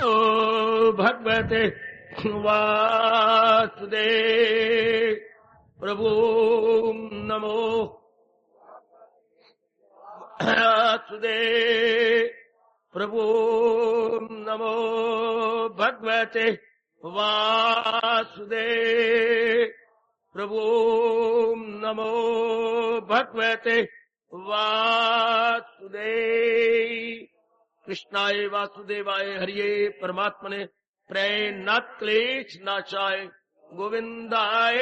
ओ भगवते वासुदेव प्रभु नमो वासुदेव प्रभु नमो भगवते वासुदेव प्रभु नमो भगवते वासुदेव। कृष्णाय वासुदेवाय हरिये परमात्मने प्रेरणात् क्लेश नाशाय गोविंदाय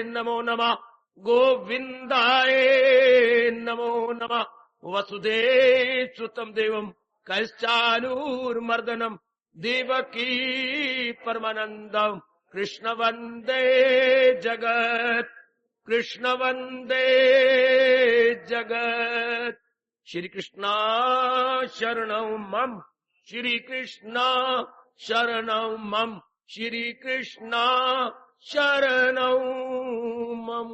नमो नमः गोविंदाय नमो नमः। वसुदेव सुतं देवं कैश्चानूर्मर्दनम देवकी परमानंदम कृष्ण वंदे जगत कृष्ण वंदे जगत। श्री कृष्णा शरणं मम श्री कृष्णा शरणं मम श्री कृष्णा शरणं मम।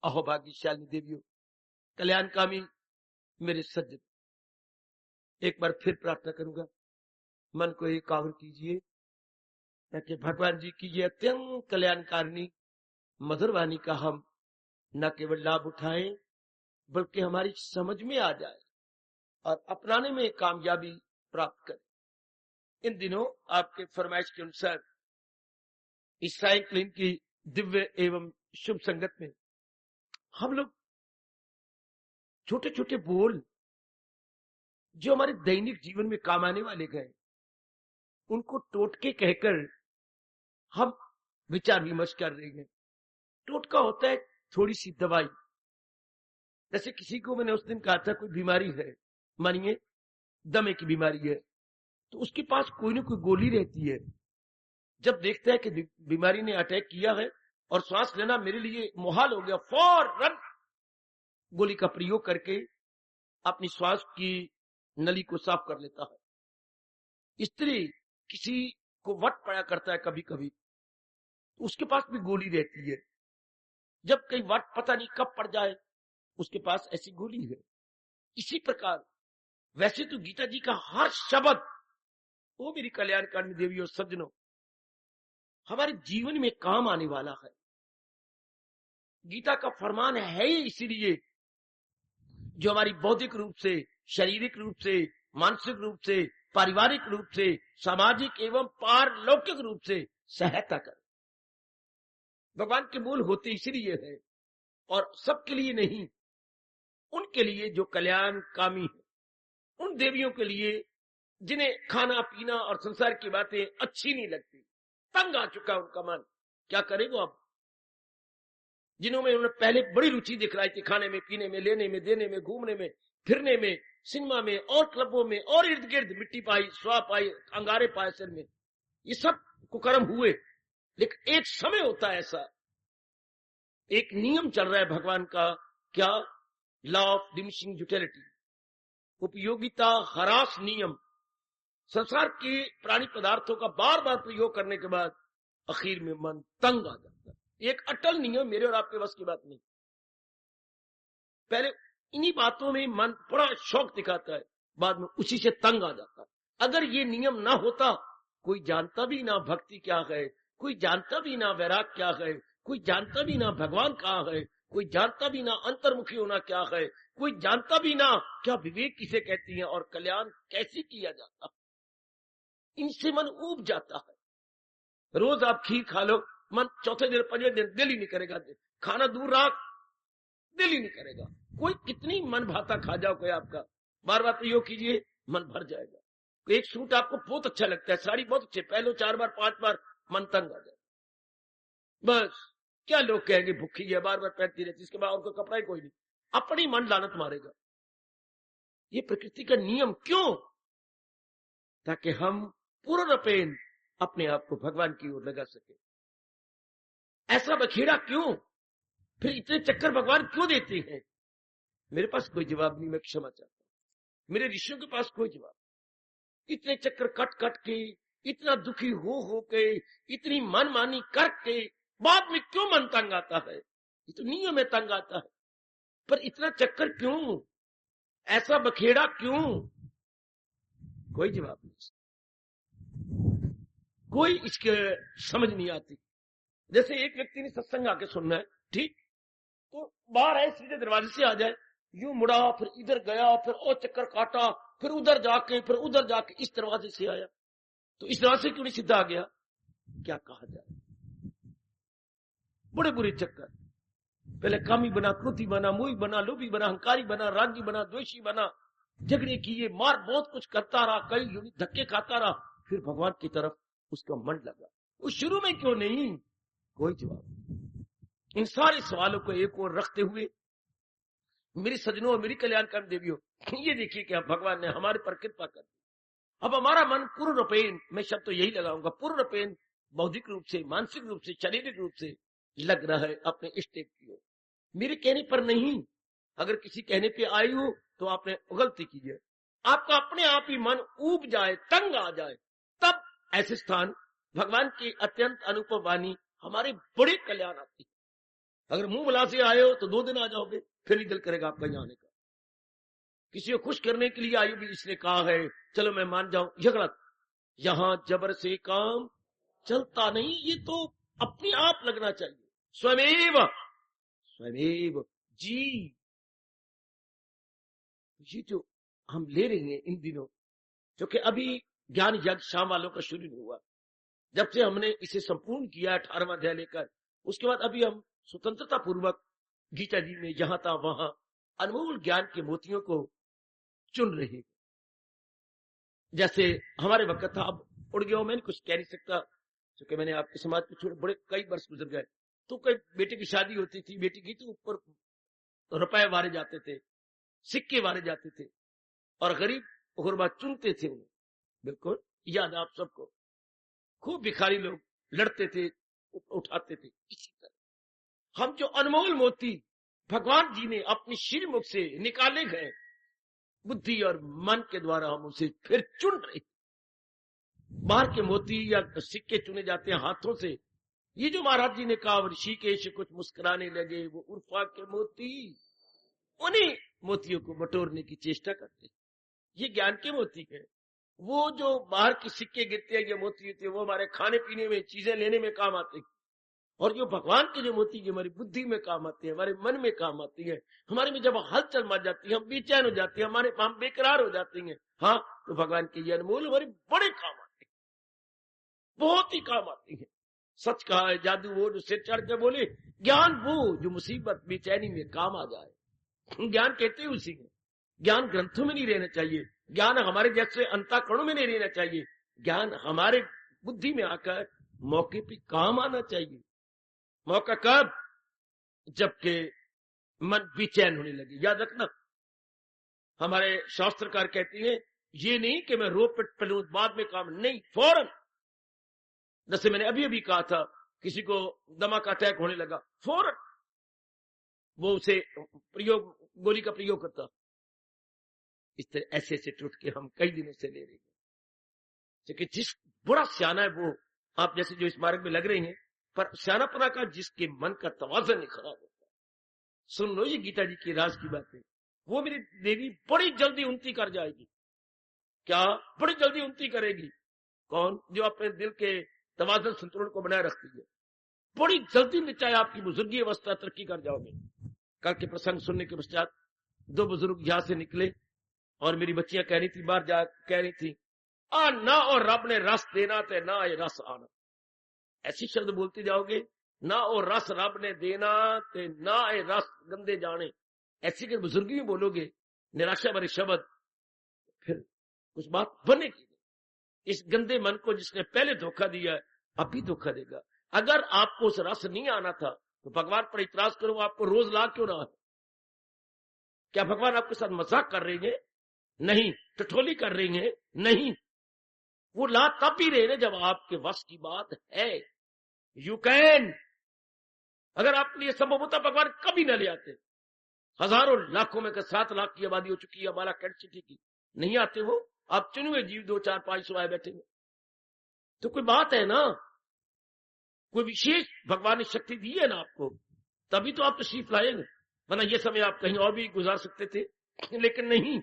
अहो भाग्यशाली देवियों, कल्याणकामी मेरे सज्जन, एक बार फिर प्रार्थना करूंगा, मन को एकाग्र कीजिए ताकि भगवान जी की ये अत्यंत कल्याणकारिणी मधुर वाणी का हम न केवल लाभ उठाएं बल्कि हमारी समझ में आ जाए और अपनाने में कामयाबी प्राप्त करें। इन दिनों आपके फरमाइश के अनुसार इस सायंकालीन की दिव्य एवं शुभ संगत में हम लोग छोटे छोटे बोल जो हमारे दैनिक जीवन में काम आने वाले गए उनको टोटके कहकर हम विचार विमर्श कर रहे हैं। टोटका होता है थोड़ी सी दवाई। जैसे किसी को मैंने उस दिन कहा था कोई बीमारी है, मानिए दमे की बीमारी है, तो उसके पास कोई ना कोई गोली रहती है। जब देखता है कि बीमारी ने अटैक किया है और श्वास लेना मेरे लिए मुहाल हो गया, फौरन गोली का प्रयोग करके अपनी श्वास की नली को साफ कर लेता है। स्त्री किसी को वट पड़ा करता है कभी कभी, तो उसके पास भी गोली रहती है। जब कहीं वट पता नहीं कब पड़ जाए उसके पास ऐसी गोली है। इसी प्रकार वैसे तो गीता जी का हर शब्द, वो मेरी कल्याणकारिणी देवी और सज्जनों, हमारे जीवन में काम आने वाला है। गीता का फरमान है ही इसीलिए जो हमारी बौद्धिक रूप से, शारीरिक रूप से, मानसिक रूप से, पारिवारिक रूप से, सामाजिक एवं पारलौकिक रूप से सहायता करे। भगवान के बोल होते इसलिए है और सबके लिए नहीं, उनके लिए जो कल्याणकामी है, उन देवियों के लिए जिन्हें खाना पीना और संसार की बातें अच्छी नहीं लगती, तंग आ चुका उनका मन, क्या करेगा अब। जिन्होंने उन्होंने पहले बड़ी रुचि दिखलाई थी खाने में, पीने में, लेने में, देने में, घूमने में, फिरने में, सिनेमा में और क्लबों में और इर्द गिर्द मिट्टी पाई, स्वाब पाई, अंगारे पाए सिर में, ये सब कुकर्म हुए। लेकिन एक समय होता है ऐसा, एक नियम चल रहा है भगवान का, क्या? लॉ ऑफ डिमिनिशिंग यूटिलिटी, उपयोगिता ह्रास नियम। संसार के प्राणी पदार्थों का बार बार प्रयोग करने के बाद आखिर में मन तंग आ जाता है। एक अटल नियम मेरे और आपके बस की बात नहीं। पहले इन्हीं बातों में मन बड़ा शौक दिखाता है, बाद में उसी से तंग आ जाता है। अगर ये नियम ना होता, कोई जानता भी ना भक्ति क्या है, कोई जानता भी ना वैराग क्या है, कोई जानता भी ना भगवान कहाँ है, कोई जानता भी ना अंतर्मुखी होना क्या है, कोई जानता भी ना क्या विवेक किसे कहती है और कल्याण कैसे किया जाता। इनसे मन ऊब जाता है। रोज आप खीर खा लो, मन चौथे दिन पंजवें दिन दिल ही नहीं करेगा, खाना दूर रख, दिल ही नहीं करेगा। कोई कितनी मन भाता खा जाओ कोई आपका, बार बार प्रयोग कीजिए, मन भर जाएगा। एक सूट आपको बहुत अच्छा लगता है, साड़ी बहुत अच्छी, पहलो 4 बार 5 बार मन तंग आ जाए। बस क्या लोग कहेंगे, भूखी है, बार बार पहनती रहती, इसके बाद उनको कपड़ा ही कोई नहीं, अपनी मन लानत मारेगा। ये प्रकृति का नियम क्यों? ताकि हम पूर्णपेन अपने आप को भगवान की ओर लगा सके। ऐसा बखेड़ा क्यों? फिर इतने चक्कर भगवान क्यों देते हैं? मेरे पास कोई जवाब नहीं, मैं क्षमा चाहता हूं। मेरे ऋषियों के पास कोई जवाब। इतने चक्कर कट कट के, इतना दुखी हो के, इतनी मनमानी करके बाद में क्यों मन तंग आता है? ये तो नियम में तंग आता है, पर इतना चक्कर क्यों? ऐसा बखेड़ा क्यों? कोई जवाब नहीं, कोई इसके समझ नहीं आती। जैसे एक व्यक्ति ने सत्संग आके सुनना है, ठीक, तो बाहर आए सीधे दरवाजे से आ जाए, यूं मुड़ा, फिर इधर गया, फिर और चक्कर काटा, फिर उधर जाके, फिर उधर जाके इस दरवाजे से आया, तो इस दरवाजे से क्यों नहीं सीधा आ गया? क्या कहा जाए, बड़े बुरे चक्कर। पहले कामी बना, क्रोधी बना, मोही बना, लोभी बना, अहंकारी बना, रागी बना, द्वेषी बना, झगड़े किए, मार बहुत कुछ करता रहा, कई धक्के खाता रहा, फिर भगवान की तरफ उसका मन लगा। वो शुरू में क्यों नहीं? कोई जवाब। इन सारे सवालों को एक और रखते हुए मेरी सजनों और मेरी कल्याणकारी देवियों, ये देखिए कि भगवान ने हमारे पर कृपा कर दी। अब हमारा मन पूर्ण रूपेण, मैं शब्द तो यही लगाऊंगा, पूर्ण रूपेण बौद्धिक रूप से, मानसिक रूप से, शारीरिक रूप से लग रहा है अपने इष्ट की ओर। मेरे कहने पर नहीं, अगर किसी कहने पे आई हो तो आपने गलती की है। आपका अपने आप ही मन ऊब जाए, तंग आ जाए, तब ऐसे स्थान भगवान की अत्यंत अनुपम वाणी हमारे बड़े कल्याण आती है। अगर मुंह बुला से आए हो तो 2 दिन आ जाओगे, फिर नहीं दिल करेगा आपका यहाँ आने का। किसी को खुश करने के लिए आयु भी इसने कहा है, चलो मैं मान जाऊं, ये गलत। यहां जबर से काम चलता नहीं, ये तो अपने आप लगना चाहिए। स्वयमेव स्वयमेव जी, ये जो हम ले रहे हैं इन दिनों, जो कि अभी ज्ञान यज्ञ शाम वालों का शुरू नहीं हुआ, जब से हमने इसे संपूर्ण किया 18वां अध्याय लेकर, उसके बाद अभी हम स्वतंत्रता पूर्वक गीता जी में यहां था वहां अनमोल ज्ञान के मोतियों को चुन रहे हैं। जैसे हमारे वक्त था, अब उड़ गया, मैं कुछ कह नहीं सकता, क्योंकि मैंने आपके समाज में छोड़े बड़े कई वर्ष गुजर गए। तो कोई बेटे की शादी होती थी, बेटी की, तो ऊपर रुपए वारे जाते थे, सिक्के वारे जाते थे, और गरीब गुरबा चुनते थे उन्हें। बिल्कुल याद आप सबको, खूब भिखारी लोग लड़ते थे, उठाते थे। इसी तरह हम जो अनमोल मोती भगवान जी ने अपनी श्रीमुख से निकाले गए, बुद्धि और मन के द्वारा हम उसे फिर चुन रहे। बाहर के मोती या सिक्के चुने जाते हैं हाथों से। ये जो महाराज जी ने कहा, ऋषिकेश कुछ मुस्कुराने लगे, वो उर्फा के मोती, उन्हीं मोतियों को बटोरने की चेष्टा करते। ये ज्ञान के मोती है। वो जो बाहर की सिक्के गिरते हैं, ये मोती होते हैं, वो हमारे खाने पीने में, चीजें लेने में काम आते हैं। और जो भगवान के जो मोती हमारी बुद्धि में काम आती है, हमारे मन में काम आती है, हमारे में जब हलचल मच जाती है, हम बेचैन हो जाते हैं, हमारे हम बेकरार हो जाते हैं, हाँ, तो भगवान के ये अनमोल हमारे बड़े काम आते हैं, बहुत ही काम आती है। सच कहा है, जादू वो जो सिर चढ़ के बोले, ज्ञान वो जो मुसीबत बेचैनी में काम आ जाए। ज्ञान कहते हैं उसी में। ज्ञान ग्रंथों में नहीं रहना चाहिए, ज्ञान हमारे जैसे अंतःकरणों में नहीं रहना चाहिए, ज्ञान हमारे बुद्धि में आकर मौके पे काम आना चाहिए। मौका कब? जबकि मन बेचैन होने लगे। याद रखना, हमारे शास्त्रकार कहती है, ये नहीं कि मैं रो पिट पलूं बाद में काम नहीं, फौरन। जैसे मैंने अभी अभी कहा था, किसी को दमा का अटैक होने लगा, फौरन वो उसे प्रयोग, गोली का प्रयोग करता। इस तरह ऐसे ऐसे टूटके हम कई दिनों से ले रहे हैं। क्योंकि जिस बड़ा सियाना है वो, आप जैसे जो इस मार्ग में लग रहे हैं, पर सियानापना का जिसके मन का तवाज़ुन नहीं खराब होता। सुन लो ये गीता जी की राज की बातें, वो मेरी देवी बड़ी जल्दी उन्नति कर जाएगी। क्या बड़ी जल्दी उन्नति करेगी? कौन? जो अपने दिल के तवाज़ुन संतुलन को बनाए रखती है। बड़ी जल्दी में चाहे आपकी बुजुर्गी अवस्था तरक्की कर जाओगे। कल के प्रसंग सुनने के पश्चात 2 बुजुर्ग यहां से निकले और मेरी बच्चियां कह रही थी, बाहर जा कह रही थी, आ ना और रब ने रस देना ते ना ये रस आना। ऐसी शब्द बोलते जाओगे, ना और रस रब ने देना ते ना ये रस गंदे जाने, ऐसी कर बुजुर्गी में बोलोगे निराशा भरे शब्द, फिर कुछ बात बनेगी। इस गंदे मन को जिसने पहले धोखा दिया है, अब भी धोखा देगा। अगर आपको उस रस नहीं आना था तो भगवान पर इतराज करो, आपको रोज ला क्यों रहा है? क्या भगवान आपके साथ मजाक कर रहे हैं? नहीं। टठोली कर रहे हैं? नहीं। वो ला तब भी रहे ना जब आपके वश की बात है। यू कैन, अगर आपके लिए संभव होता भगवान कभी न ले आते। हजारों लाखों में 7 लाख की आबादी हो चुकी है हमारा कैंट सिटी की, नहीं आते वो। आप चुने हुए जीव 2, 4, 500 आए बैठे हुए, तो कोई बात है ना, कोई विशेष भगवान ने शक्ति दी है ना आपको, तभी तो आप तशरीफ लाएंगे। वरना ये समय आप कहीं और भी गुजार सकते थे, लेकिन नहीं।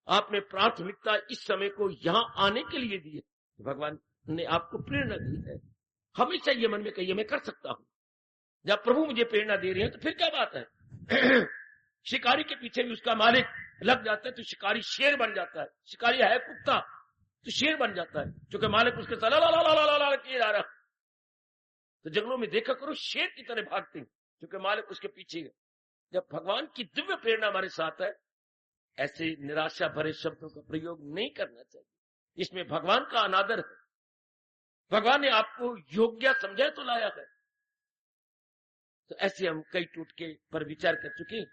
आपने प्राथमिकता इस समय को यहां आने के लिए दी है, भगवान ने आपको प्रेरणा दी है। हमेशा ये मन में कहिए मैं कर सकता हूं। जब प्रभु मुझे प्रेरणा दे रहे हैं तो फिर क्या बात है। शिकारी के पीछे भी उसका मालिक लग जाता है तो शिकारी शेर बन जाता है। शिकारी है कुत्ता तो शेर बन जाता है, क्योंकि मालिक उसके साथ ला ला ला ला ला किए जा रहा। तो जंगलों में देखा करो शेर की तरह भागते हैं, क्योंकि मालिक उसके पीछे है। जब भगवान की दिव्य प्रेरणा हमारे साथ है, ऐसे निराशा भरे शब्दों का प्रयोग नहीं करना चाहिए। इसमें भगवान का अनादर है। भगवान ने आपको योग्य समझा तो लाया है। तो ऐसे हम कई टूटके पर विचार कर चुके हैं,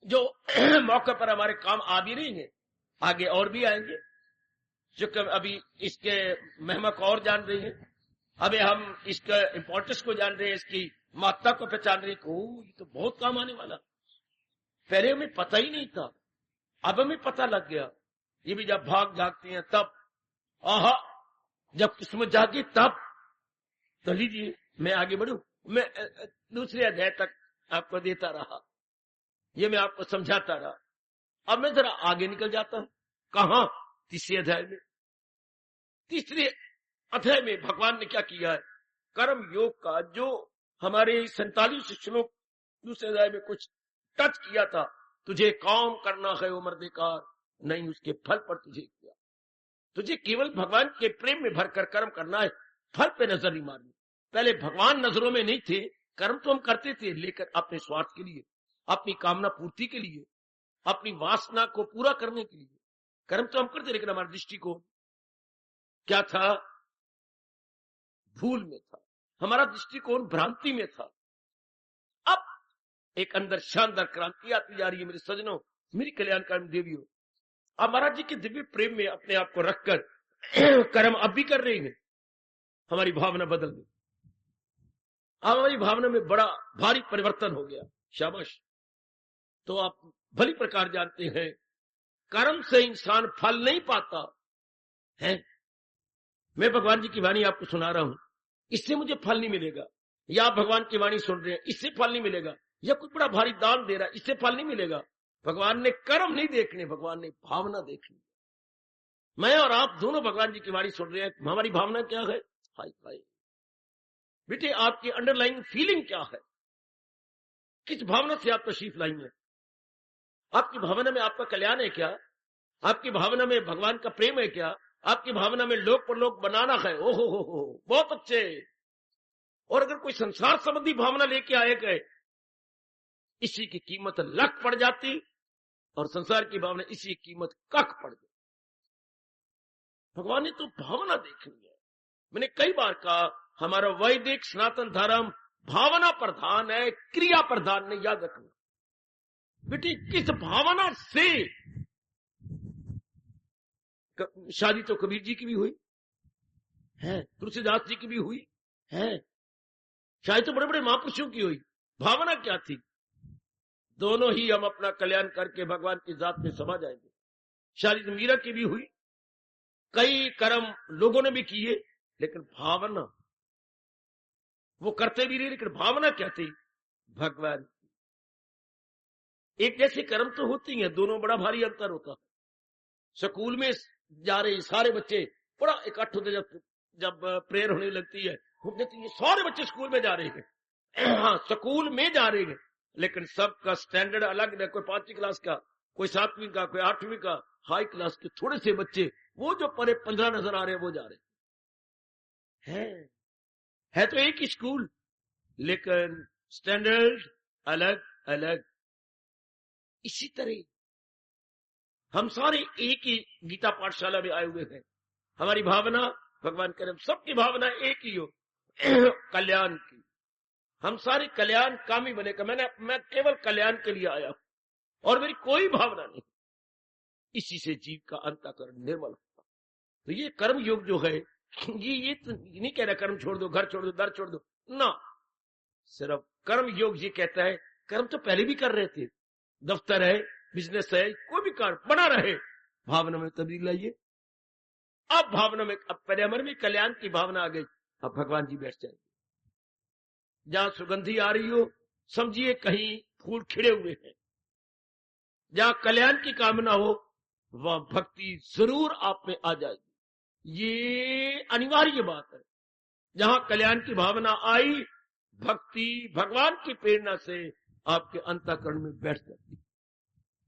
जो मौके पर हमारे काम आ भी रही है, आगे और भी आएंगे। जो अभी इसके महिमा को और जान रही है, अभी हम इसका इंपॉर्टेंस को जान रहे हैं, इसकी महत्ता को पहचान रहे हैं। ये तो बहुत काम आने वाला। पहले हमें पता ही नहीं था, अब हमें पता लग गया। ये भी जब भाग जागते हैं तब, आहा, जब किस्मत जागी तब। तो लीजिए मैं आगे बढ़ू। मैं दूसरे अध्याय तक आपको देता रहा, ये मैं आपको समझाता रहा। अब मैं जरा आगे निकल जाता हूं। कहां? तीसरे अध्याय में। तीसरे अध्याय में भगवान ने क्या किया है? कर्म योग का जो हमारे 47 श्लोक दूसरे अध्याय में कुछ टच किया था, तुझे काम करना है उम्र बेकार, नहीं उसके फल पर तुझे किया। तुझे केवल भगवान के प्रेम में भरकर कर्म करना है, फल पे नजर नहीं मारनी। पहले भगवान नजरों में नहीं थे, कर्म तो हम करते थे, लेकर अपने स्वार्थ के लिए, अपनी कामना पूर्ति के लिए, अपनी वासना को पूरा करने के लिए कर्म तो हम करते, लेकिन हमारा दृष्टिकोण क्या था? भूल में था। हमारा दृष्टिकोण भ्रांति में था। अब एक अंदर शानदार क्रांति आती जा रही है मेरे सजनों, मेरी कल्याणकारी देवियों। अब महाराज जी के दिव्य प्रेम में अपने आप को रखकर कर्म अब भी कर रहे हैं। हमारी भावना बदल गई। अब हमारी भावना में बड़ा भारी परिवर्तन हो गया। शाबाश। तो आप भली प्रकार जानते हैं, कर्म से इंसान फल नहीं पाता है। मैं भगवान जी की वाणी आपको सुना रहा हूं, इससे मुझे फल नहीं मिलेगा। या आप भगवान की वाणी सुन रहे हैं, इससे फल नहीं मिलेगा। या कोई बड़ा भारी दान दे रहा है, इससे फल नहीं मिलेगा। भगवान ने कर्म नहीं देखने, भगवान ने भावना देखनी। मैं और आप दोनों भगवान जी की वाणी सुन रहे हैं, हमारी भावना क्या है? हाय हाय बेटे, आपकी अंडरलाइन फीलिंग क्या है? किस भावना से आप तशरीफ लाई है? आपकी भावना में आपका कल्याण है क्या? आपकी भावना में भगवान का प्रेम है क्या? आपकी भावना में लोक परलोक बनाना है? ओहो हो, बहुत अच्छे। और अगर कोई संसार संबंधी भावना लेके आए गए, इसी की कीमत लाख पड़ जाती, और संसार की भावना इसी की कीमत कख पड़ जाती। भगवान ने तो भावना देखनी है। मैंने कई बार कहा, हमारा वैदिक सनातन धर्म भावना प्रधान है, क्रिया प्रधान नहीं। याद रखना बेटी, किस भावना से शादी तो कबीर जी की भी हुई है, तुलसीदास जी की भी हुई है, शायद तो बड़े बड़े महापुरुषों की हुई। भावना क्या थी? दोनों ही हम अपना कल्याण करके भगवान की जात में समा जाएंगे। शादी तो मीरा की भी हुई, कई कर्म लोगों ने भी किए, लेकिन भावना वो करते भी रहे, लेकिन भावना क्या थी? भगवान। एक जैसे कर्म तो होती है, दोनों बड़ा भारी अंतर होता है। स्कूल में जा रहे सारे बच्चे बड़ा इकट्ठ होते, जब प्रेयर होने लगती है, ये सारे बच्चे स्कूल में जा रहे हैं। हाँ, स्कूल में जा रहे हैं, लेकिन सबका स्टैंडर्ड अलग है। कोई 5वीं क्लास का, कोई 7वीं का, कोई 8वीं का। हाई क्लास के थोड़े से बच्चे, वो जो परे 15 नजर आ रहे हैं, वो जा रहे हैं। है तो एक ही स्कूल, लेकिन स्टैंडर्ड अलग अलग। इसी तरह हम सारे एक ही गीता पाठशाला में आए हुए हैं। हमारी भावना भगवान करे सबकी भावना एक ही हो, कल्याण की। हम सारे कल्याण कामी बनेगा। मैं केवल कल्याण के लिए आया हूं, और मेरी कोई भावना नहीं। इसी से जीव का अंतःकरण निर्मल होता। तो ये कर्म योग जो है, ये तो नहीं कह रहा कर्म छोड़ दो, घर छोड़ दो, दर छोड़ दो ना। सिर्फ कर्म योग ये कहता है, कर्म तो पहले भी कर रहे थे, दफ्तर है, बिजनेस है, कोई भी कार्य बना रहे, भावना में तब्दील लाइए। अब भावना में, अब पहले हमारे में कल्याण की भावना आ गई, अब भगवान जी बैठ जाएंगे। जहां सुगंधी आ रही हो, समझिए कहीं फूल खिड़े हुए हैं। जहां कल्याण की कामना हो वह भक्ति जरूर आप में आ जाएगी। ये अनिवार्य बात है। जहां कल्याण की भावना आई, भक्ति भगवान की प्रेरणा से आपके अंतःकरण में बैठ जाती है।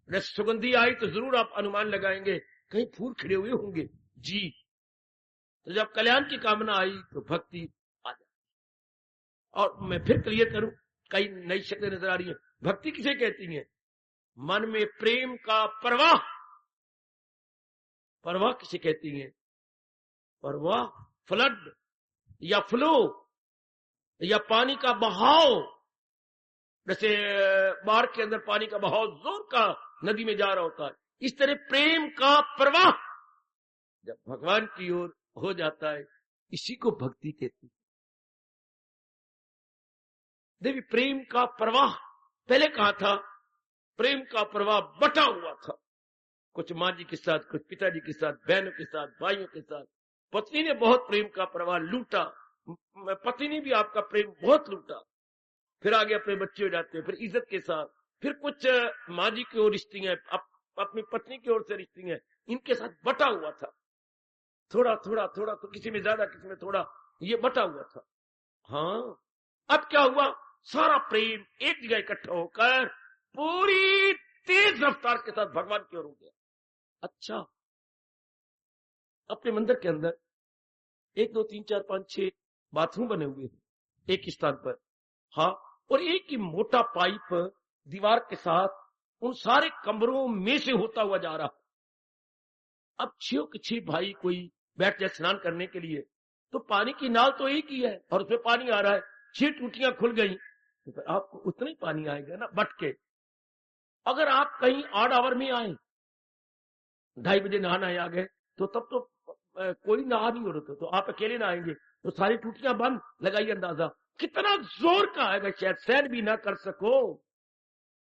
जैसे सुगंधी आई तो जरूर आप अनुमान लगाएंगे कहीं फूल खिले हुए होंगे जी। तो जब कल्याण की कामना आई तो भक्ति आ जाती। और मैं फिर क्लियर करूं, कई नई शक्लें नजर आ रही है। भक्ति किसे कहती है? मन में प्रेम का प्रवाह। प्रवाह किसे कहती है? प्रवाह, फ्लड या फ्लो या पानी का बहाव। जैसे बाढ़ के अंदर पानी का बहाव जोर का नदी में जा रहा होता है, इस तरह प्रेम का प्रवाह जब भगवान की ओर हो जाता है, इसी को भक्ति कहती है। देवी प्रेम का प्रवाह पहले कहा था, प्रेम का प्रवाह बटा हुआ था, कुछ माँ जी के साथ, कुछ पिताजी के साथ, बहनों के साथ, भाइयों के साथ। पत्नी ने बहुत प्रेम का प्रवाह लूटा, पति ने भी आपका प्रेम बहुत लूटा। फिर आगे अपने बच्चे हो जाते हैं, फिर इज्जत के साथ, फिर कुछ माँ जी की ओर रिश्ते हैं, अपनी पत्नी की ओर से रिश्ते हैं, इनके साथ बटा हुआ था। थोड़ा थोड़ा थोड़ा, तो किसी में ज्यादा, किसी में थोड़ा, ये बटा हुआ था। हाँ, अब क्या हुआ? सारा प्रेम एक जगह इकट्ठा होकर पूरी तेज रफ्तार के साथ भगवान की ओर हो गया। अच्छा, अपने मंदिर के अंदर 1 2 3 4 5 6 बाथरूम बने हुए हैं एक स्थान पर। हाँ, और एक ही मोटा पाइप दीवार के साथ उन सारे कमरों में से होता हुआ जा रहा। अब 6 के 6 भाई कोई बैठ जाए स्नान करने के लिए, तो पानी की नाल तो एक ही है और उसमें पानी आ रहा है। 6 टूटियां खुल गई तो फिर आपको उतना ही पानी आएगा ना बट के। अगर आप कहीं 8 आवर में आए, 2:30 बजे नहाना आ गए, तो तब तो कोई नहा नहीं हो रहा, तो आप अकेले नहाएंगे तो सारी टूटियां बंद। लगाइए अंदाजा कितना जोर का आएगा, शायद सहन भी ना कर सको,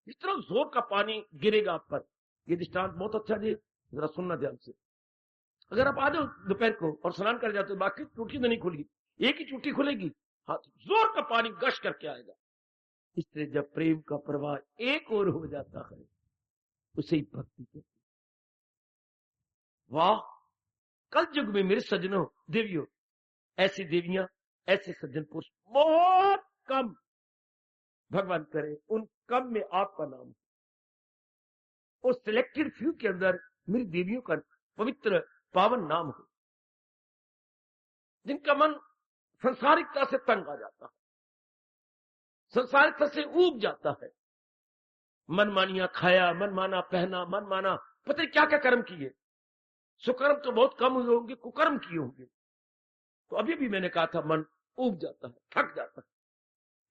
इतना जोर का पानी गिरेगा आप पर। ये दृष्टांत बहुत अच्छा जी, जरा सुनना ध्यान से। अगर आप आ जाओ दोपहर को और स्नान कर जाते हो, बाकी टूटी तो नहीं खुलेगी, एक ही टूटी खुलेगी, हाँ, जोर का पानी गश करके आएगा। इसलिए जब प्रेम का प्रवाह एक ओर हो जाता है, उसे ही भक्ति कहते हैं। वाह, कल युग में मेरे सज्जनों, देवियों, ऐसी देवियां, ऐसे सज्जन पुरुष बहुत कम। भगवान करे उन कम में आपका नाम हो, और सिलेक्टेड फ्यू के अंदर मेरी देवियों का पवित्र पावन नाम हो, जिनका मन संसारिकता से तंग आ जाता है, संसारिकता से ऊब जाता है। मनमानियां खाया, मनमाना पहना, मनमाना पता नहीं क्या क्या कर्म किए। सुकर्म तो बहुत कम हुए होंगे, कुकर्म किए होंगे। तो अभी भी मैंने कहा था, मन ऊब जाता है, थक जाता है।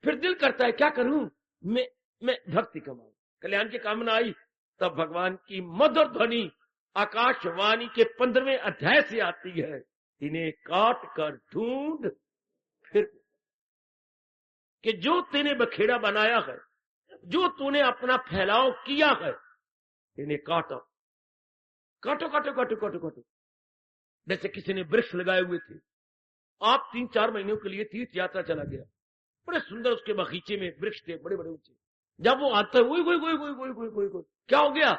फिर दिल करता है क्या करूं, मैं भक्ति कमाऊं। कल्याण की कामना आई, तब भगवान की मधुर ध्वनि आकाशवाणी के 15वें अध्याय से आती है, इन्हें काट कर ढूंढ फिर, कि जो तूने बखेड़ा बनाया है, जो तूने अपना फैलाव किया है, इन्हें काटो काटो काटो काटो काटो काटो। जैसे किसी ने वृक्ष लगाए हुए थे, आप 3-4 महीनों के लिए तीर्थ यात्रा चला गया, बड़े सुंदर उसके बगीचे में वृक्ष थे, बड़े बड़े ऊंचे। जब वो आता है, कोई क्या हो गया,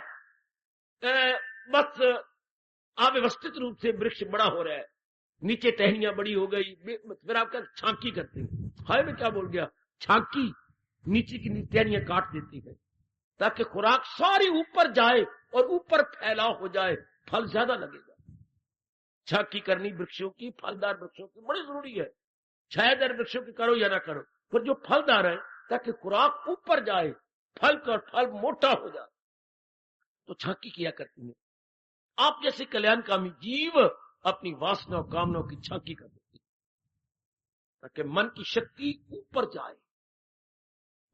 बस अव्यवस्थित रूप से वृक्ष बड़ा हो रहा है, नीचे टहनियां बड़ी हो गई। फिर आपका छांकी करते हैं, हाय मैं क्या बोल गया, छांकी नीचे की टहनियां काट देती है, ताकि खुराक सारी ऊपर जाए और ऊपर फैलाव हो जाए, फल ज्यादा लगेगा। छांकी करनी वृक्षों की, फलदार वृक्षों की बड़ी जरूरी है। छायादार वृक्षों की करो या ना करो, पर जो फलदार है, ताकि खुराक ऊपर जाए, फल का फल मोटा हो जाए, तो छांकी किया करती है। आप जैसे कल्याणकामी जीव अपनी वासना और कामनाओं की छांकी कर देते हैं, ताकि मन की शक्ति ऊपर जाए,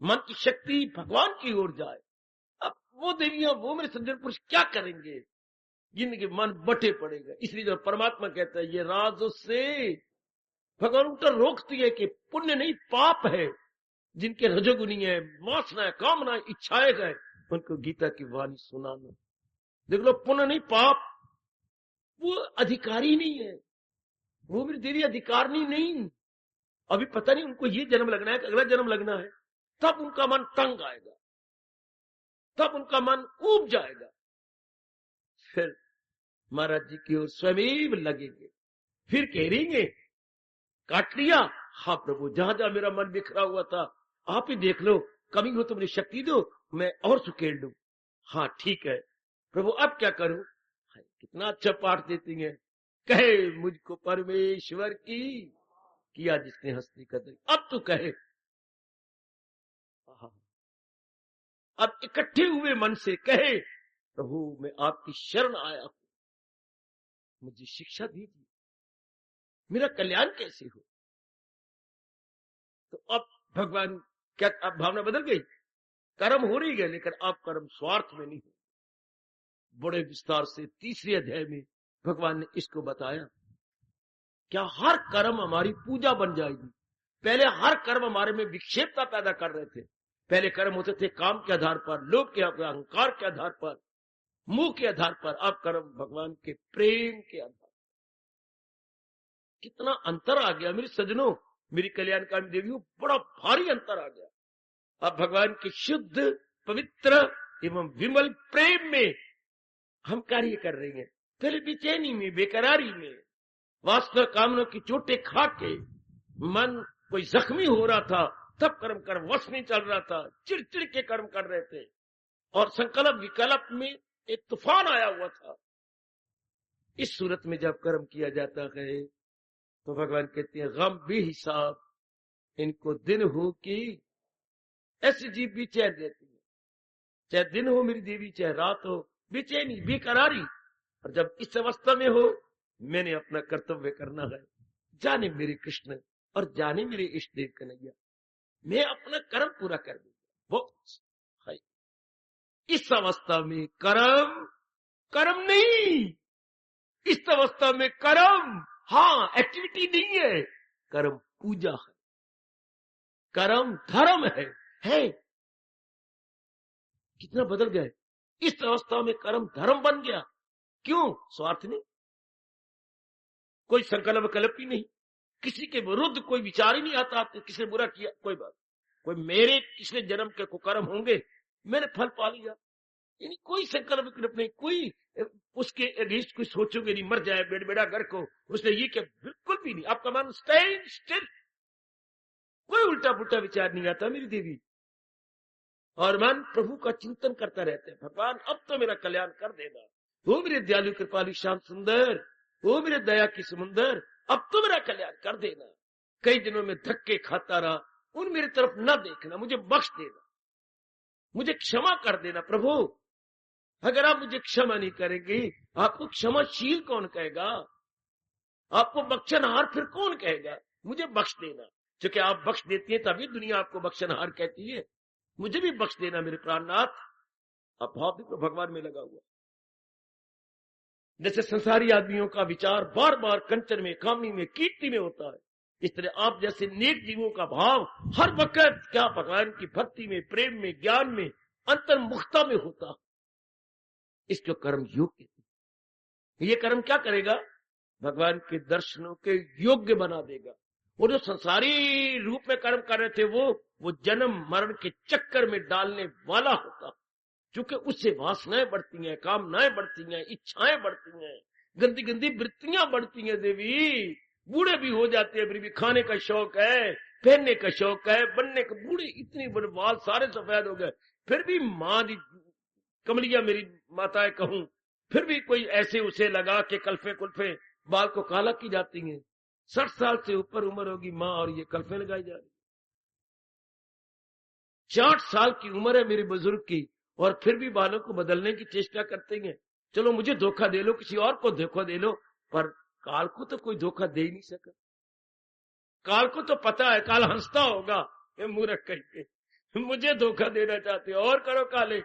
मन की शक्ति भगवान की ओर जाए। अब वो देवियां, वो मेरे सज्जन पुरुष क्या करेंगे, जिनके मन बटे पड़ेगा। इसलिए जब परमात्मा कहता है ये राज से, भगवान उल्टा रोकती है कि पुण्य नहीं पाप है, जिनके रजोगुनी है, वासना है, कामना, इच्छाएं है, उनको गीता की वाणी सुनाना। देख लो, पुण्य नहीं पाप, वो अधिकारी नहीं है, वो मेरी देवी अधिकारनी नहीं। अभी पता नहीं उनको ये जन्म लगना है कि अगला जन्म लगना है, तब उनका मन तंग आएगा, तब उनका मन ऊब जाएगा, फिर महाराज जी की ओर स्वयं लगेंगे, फिर कहेंगे काट लिया, हाँ प्रभु जहां जहां मेरा मन बिखरा हुआ था आप ही देख लो, कमी हो तो मुझे शक्ति दो, मैं और सुकेड़ लूं। हाँ ठीक है प्रभु, अब क्या करूं? कितना अच्छा पाठ देती हैं, कहे मुझको परमेश्वर की किया जिसने हस्ती कदर। अब तू कहे, अब इकट्ठे हुए मन से कहे प्रभु मैं आपकी शरण आया हूं, मुझे शिक्षा दीजिए, मेरा कल्याण कैसे हो। तो अब भगवान क्या, अब भावना बदल गई, कर्म हो रही है लेकिन अब कर्म स्वार्थ में नहीं हो। बड़े विस्तार से तीसरे अध्याय में भगवान ने इसको बताया, क्या हर कर्म हमारी पूजा बन जाएगी। पहले हर कर्म हमारे में विक्षेपता पैदा कर रहे थे। पहले कर्म होते थे काम के आधार पर, लोभ के अहंकार के आधार पर, मुंह के आधार पर। अब कर्म भगवान के प्रेम के आधार पर। कितना अंतर आ गया मेरे सज्जनों, मेरी कल्याणकारी देवियों, बड़ा भारी अंतर आ गया। अब भगवान के शुद्ध पवित्र एवं विमल प्रेम में हम कार्य कर रहे हैं। पहले बेचैनी में, बेकरारी में, वास्तव कामना की चोटें खा के मन कोई जख्मी हो रहा था, तब कर्म कर वश नहीं चल रहा था, चिड़चिड़ के कर्म कर रहे थे और संकल्प विकल्प में एक तूफान आया हुआ था। इस सूरत में जब कर्म किया जाता है तो भगवान कहते हैं गम भी हिसाब इनको दिन हो कि ऐसी जीव भी चैन देती है, चाहे दिन हो मेरी देवी चाहे रात हो, बेचैनी बेकरारी। और जब इस अवस्था में हो, मैंने अपना कर्तव्य करना है, जाने मेरे कृष्ण और जाने मेरे इष्ट देव कन्हैया, मैं अपना कर्म पूरा कर दूंगा। वो है इस अवस्था में कर्म कर्म नहीं, इस अवस्था में कर्म हाँ एक्टिविटी नहीं है, कर्म पूजा है, कर्म धर्म है। कितना बदल गए। इस अवस्था में कर्म धर्म बन गया। क्यों? स्वार्थ नहीं, कोई संकल्प विकल्प ही नहीं, किसी के विरुद्ध कोई विचार ही नहीं आता। किसी ने बुरा किया कोई बात, कोई मेरे पिछले जन्म के कुकर्म होंगे, मैंने फल पा लिया, यानी कोई संकल्प विकल्प नहीं, कोई उसके अगेंस्ट कुछ सोचोगे नहीं, मर जाए बेड़ा घर को उसने ये क्या, बिल्कुल भी नहीं। आपका मन स्टैंड स्टिल, कोई उल्टा पुल्टा विचार नहीं आता मेरी देवी। और मन प्रभु का चिंतन करता रहता है, भगवान अब तो मेरा कल्याण कर देना, वो मेरे दयालु कृपालु श्याम सुंदर, वो मेरे दया की समुंदर, अब तो मेरा कल्याण कर देना। कई दिनों में धक्के खाता रहा, उन मेरी तरफ न देखना, मुझे बख्श देना, मुझे क्षमा कर देना प्रभु। अगर आप मुझे क्षमा नहीं करेंगे, आपको क्षमाशील कौन कहेगा, आपको बख्शनहार फिर कौन कहेगा। मुझे बख्श देना, क्योंकि आप बख्श देती है तभी दुनिया आपको बख्शनहार कहती है। मुझे भी बख्श देना मेरे प्राणनाथ। अभाव भी तो भगवान में लगा हुआ। जैसे संसारी आदमियों का विचार बार बार कंचन में, कामनी में, कीर्ति में होता है, इस तरह आप जैसे नेक जीवों का भाव हर वक्त क्या भगवान की भक्ति में, प्रेम में, ज्ञान में, अंतर्मुखता में होता। इसको कर्म योग कहते हैं। ये कर्म क्या करेगा? भगवान के दर्शनों के योग्य बना देगा। वो जो संसारी रूप में कर्म कर रहे थे वो जन्म मरण के चक्कर में डालने वाला होता, क्योंकि उससे वासनाएं बढ़ती हैं, कामनाएं बढ़ती हैं, इच्छाएं बढ़ती हैं, गंदी गंदी वृत्तियां बढ़ती हैं। देवी बूढ़े भी हो जाते हैं, फिर भी खाने का शौक है, पहनने का शौक है, बनने का, बूढ़े इतने बड़े बाल सारे सफेद हो गए, फिर भी माँ दी कमलिया मेरी माताएं कहूं, फिर भी कोई ऐसे उसे लगा के कल्फे कुल्फे बाल को काला की जाती हैं। 60 साल से ऊपर उम्र होगी माँ और ये कल्फे लगाई जा रही। 60 साल की उम्र है मेरे बुजुर्ग की और फिर भी बालों को बदलने की चेष्टा करते हैं। चलो मुझे धोखा दे लो, किसी और को धोखा दे लो, पर काल को तो कोई धोखा दे ही नहीं सका। काल को तो पता है, काल हंसता होगा, मूर्ख कह के मुझे धोखा देना चाहते हो, और करो काले।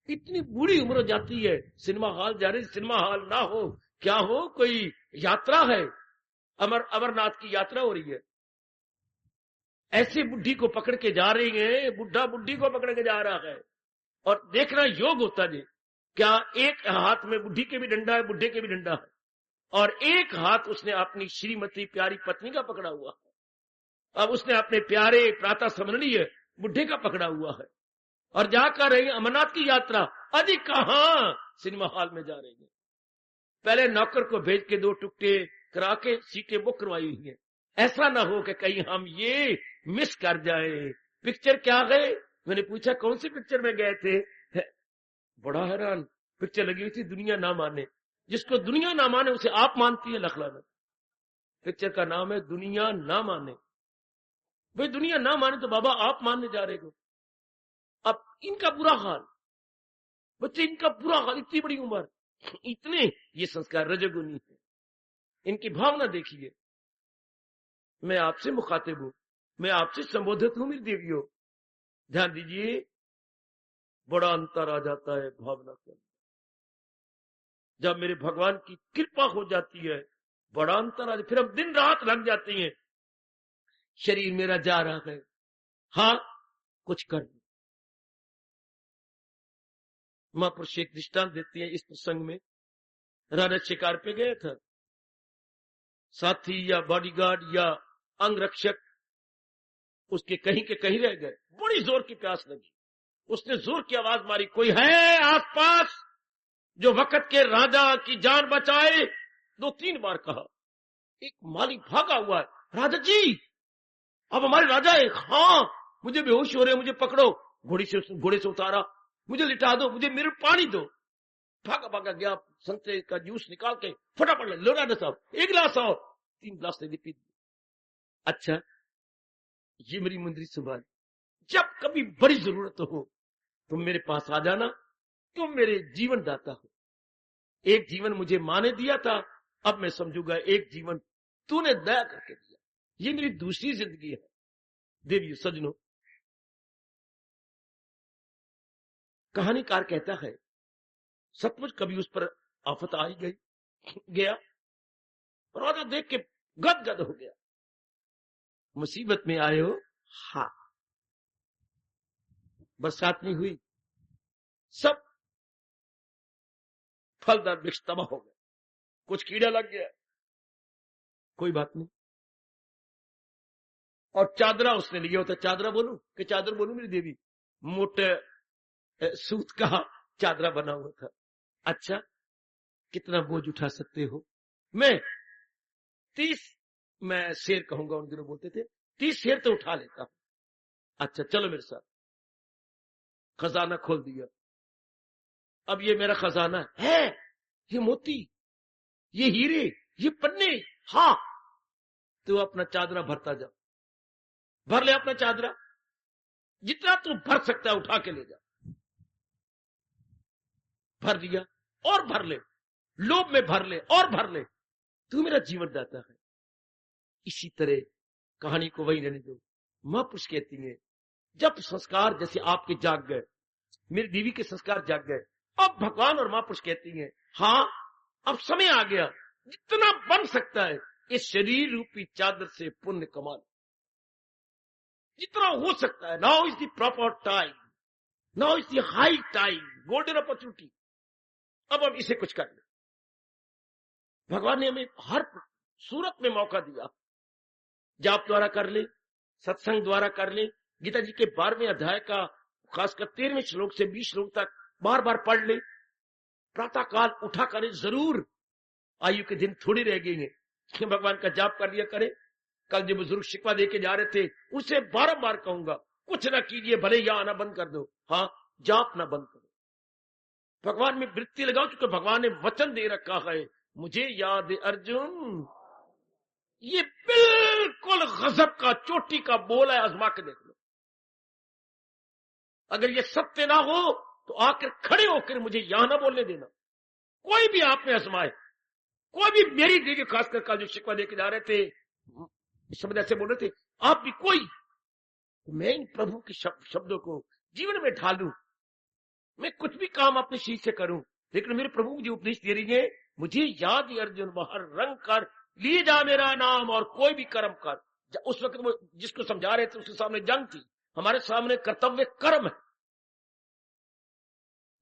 इतनी बूढ़ी उम्र हो जाती है, सिनेमा हॉल जा रहे, सिनेमा हॉल ना हो क्या हो, कोई यात्रा है, अमरनाथ की यात्रा हो रही है, ऐसे बुढ़ी को पकड़ के जा रही है, बुढ़ा बुढ़ी को पकड़ के जा रहा है, और देखना योग होता जी, क्या एक हाथ में बुढ़ी के भी डंडा है, बुढ़े के भी डंडा है, और एक हाथ उसने अपनी श्रीमती प्यारी पत्नी का पकड़ा हुआ है, अब उसने अपने प्यारे प्रातः स्मरणीय बुढ़े का पकड़ा हुआ है, और जाकर रही अमरनाथ की यात्रा, अभी कहां सिनेमा हॉल में जा रही है। पहले नौकर को भेज के 2 टुकड़े करा के सीटें बुक करवाई हुई है। ऐसा ना हो कि कहीं हम ये मिस कर जाए। पिक्चर क्या गए? मैंने पूछा कौन सी पिक्चर में गए थे? बड़ा हैरान, पिक्चर लगी हुई थी दुनिया ना माने। जिसको दुनिया ना माने उसे आप मानती है लखलाना। पिक्चर का नाम है दुनिया ना माने। भाई दुनिया ना माने तो बाबा आप मानने जा रहे हो। अब इनका बुरा हाल, बच्चे इनका बुरा हाल, इतनी बड़ी उम्र, इतने ये संस्कार रजोगुनी है। इनकी भावना देखिए। मैं आपसे मुखातिब हूं, मैं आपसे संबोधित हूं मेरी देवियों। ध्यान दीजिए, बड़ा अंतर आ जाता है भावना के अंदर। जब मेरे भगवान की कृपा हो जाती है, बड़ा अंतर आ जाता, फिर अब दिन रात लग जाती है। शरीर मेरा जा रहा है, हाँ कुछ कर। महापुरुष एक दृष्टांत देती है इस प्रसंग में। राजा शिकार पे गया था, साथी या बॉडीगार्ड या अंगरक्षक उसके कहीं के कहीं रह गए। बड़ी जोर की प्यास लगी, उसने जोर की आवाज मारी, कोई है आसपास जो वक्त के राजा की जान बचाए? 2-3 बार कहा। एक माली भागा हुआ है, राजा जी अब हमारे राजा है। हाँ मुझे बेहोश हो रहे, मुझे पकड़ो। घोड़े से उतारा, मुझे लिटा दो, मुझे मेरे पानी दो। भागा भागा गया, संतरे का जूस निकाल के फटाफट लो राजा साहब 1 गिलास और 3 गिलास ले पी। अच्छा ये मेरी मुंदरी सुबह, जब कभी बड़ी जरूरत हो तुम मेरे पास आ जाना, तुम मेरे जीवन दाता हो। एक जीवन मुझे माँ ने दिया था, अब मैं समझूंगा एक जीवन तूने दया करके दिया। ये मेरी दूसरी जिंदगी है। देवियों सजनों, कहानीकार कहता है सचमुच कभी उस पर आफत आई गई गया, राजा देख के गदगद हो गया। मुसीबत में आए हो? हाँ। बरसात नहीं हुई, सब फलदार वृक्ष तबाह हो गए, कुछ कीड़ा लग गया, कोई बात नहीं। और चादरा उसने लिया होता, चादरा बोलूं कि चादर बोलूं मेरी देवी? मोटे सूत का चादरा बना हुआ था। अच्छा कितना बोझ उठा सकते हो? मैं 30 मैं शेर कहूंगा, उन दिनों बोलते थे 30 शेर तो उठा लेता हूं। अच्छा चलो मेरे साथ। खजाना खोल दिया। अब ये मेरा खजाना है, ये मोती, ये हीरे, ये पन्ने। हाँ तो अपना चादरा भरता जा, भर ले अपना चादरा, जितना तू भर सकता है उठा के ले जा। भर दिया और भर ले, लोभ में भर ले और भर ले, तू मेरा जीवन दाता है। इसी तरह कहानी को वही रहने दो। महापुरुष कहती है जब संस्कार जैसे आपके जाग गए, मेरी देवी के संस्कार जाग गए, अब भगवान और महापुरुष कहती है हाँ अब समय आ गया, जितना बन सकता है इस शरीर रूपी चादर से पुण्य कमा, जितना हो सकता है। Now is the proper time, now is the high time, golden opportunity. अब हम इसे कुछ कर ले। भगवान ने हमें हर सूरत में मौका दिया। जाप द्वारा कर ले, सत्संग द्वारा कर ले, गीता जी के 12वें अध्याय का खासकर 13वें श्लोक से 20 श्लोक तक बार बार पढ़ ले। प्रातः काल उठा करें जरूर, आयु के दिन थोड़ी रह गई है, भगवान का जाप कर लिया करें। कल जो बुजुर्ग शिकवा देके जा रहे थे उसे बार कहूंगा कुछ ना कीजिए, भले या आना बंद कर दो, हाँ जाप ना बंद करो, भगवान में वृत्ति लगाओ, क्योंकि भगवान ने वचन दे रखा है मुझे याद अर्जुन। ये बिल्कुल गजब का चोटी का बोल है, आजमा के देख लो। अगर ये सत्य ना हो तो आकर खड़े होकर मुझे यहां ना बोलने देना। कोई भी आप में आजमाए, कोई भी मेरी देवी, खासकर कल जो शिकवा देके जा रहे थे शब्द ऐसे बोल रहे थे, आप भी कोई, मैं इन प्रभु के शब्दों को जीवन में ढालूं, मैं कुछ भी काम अपने शीश से करूं, लेकिन मेरे प्रभु मुझे उपदेश दे रही है मुझे याद अर्जुन बाहर रंग कर लिए जा मेरा नाम और कोई भी कर्म कर। उस वक्त वो जिसको समझा रहे थे उसके सामने जंग थी, हमारे सामने कर्तव्य कर्म है।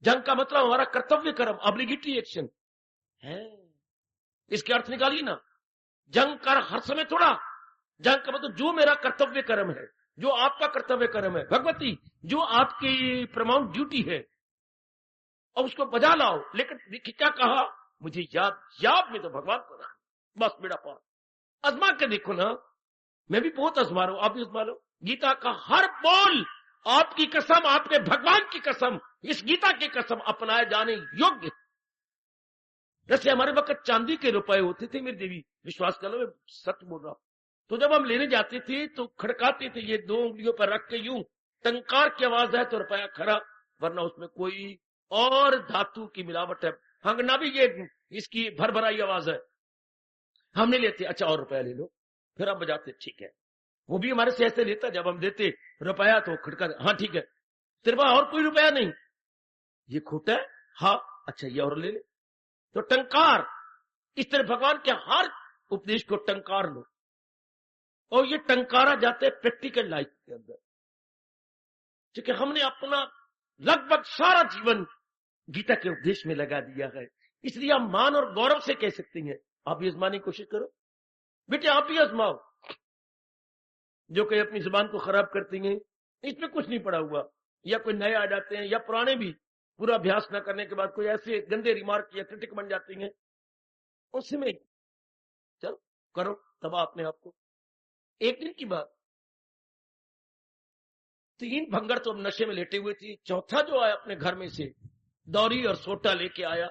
जंग का मतलब हमारा कर्तव्य कर्म, ऑब्लिगेटरी एक्शन है। इसके अर्थ निकालिए ना, जंग कर हर समय थोड़ा, जंग का मतलब जो मेरा कर्तव्य कर्म है जो आपका कर्तव्य कर्म है। भगवती जो आपकी प्रमाउंट ड्यूटी है और उसको बजा लाओ। लेकिन देखिए क्या कहा, मुझे याद में तो भगवान को रहा, बस बेड़ा पार। आजमा के देखो ना, मैं भी बहुत आजमा रहा हूं, आप भी आजमा लो। गीता का हर बोल आपकी कसम, आपके भगवान की कसम, इस गीता की कसम अपनाए जाने योग्य। जैसे हमारे वक्त चांदी के रुपए होते थे, मेरी देवी विश्वास कर लो, मैं सच बोल रहा हूं। तो जब हम लेने जाते थे तो खड़काते थे, ये 2 उंगलियों पर रख के यूं, टंकार की आवाज है तो रुपया खरा, वरना उसमें कोई और धातु की मिलावट है। हंगना भी ये इसकी भरभराई आवाज है। हम नहीं लेते, अच्छा और रुपया ले लो, फिर हम बजाते, ठीक है। वो भी हमारे से ऐसे लेता, जब हम देते रुपया तो खड़का, हाँ ठीक है, तेरे पास और कोई रुपया नहीं, ये खोटा है, हाँ अच्छा ये और ले ले। तो टंकार, इस तरह भगवान के हर उपदेश को टंकार लो, और ये टंकारा जाते हैं प्रैक्टिकल लाइफ के अंदर। क्योंकि हमने अपना लगभग सारा जीवन गीता के उपदेश में लगा दिया है, इसलिए हम मान और गौरव से कह सकते हैं। आप भी आजमाने की कोशिश करो बेटे, आप भी आजमाओ। जो कोई अपनी जुबान को खराब करती हैं, इसमें कुछ नहीं पड़ा हुआ, या कोई नए आ जाते हैं, या पुराने भी पूरा अभ्यास न करने के बाद कोई ऐसे गंदे रिमार्क या क्रिटिक बन जाती हैं, उसमें चलो करो तबाह अपने आप को। एक दिन की बात, 3 भंगर तो अब नशे में लेटे हुए थे, चौथा जो आया अपने घर में से दौरी और सोटा लेके आया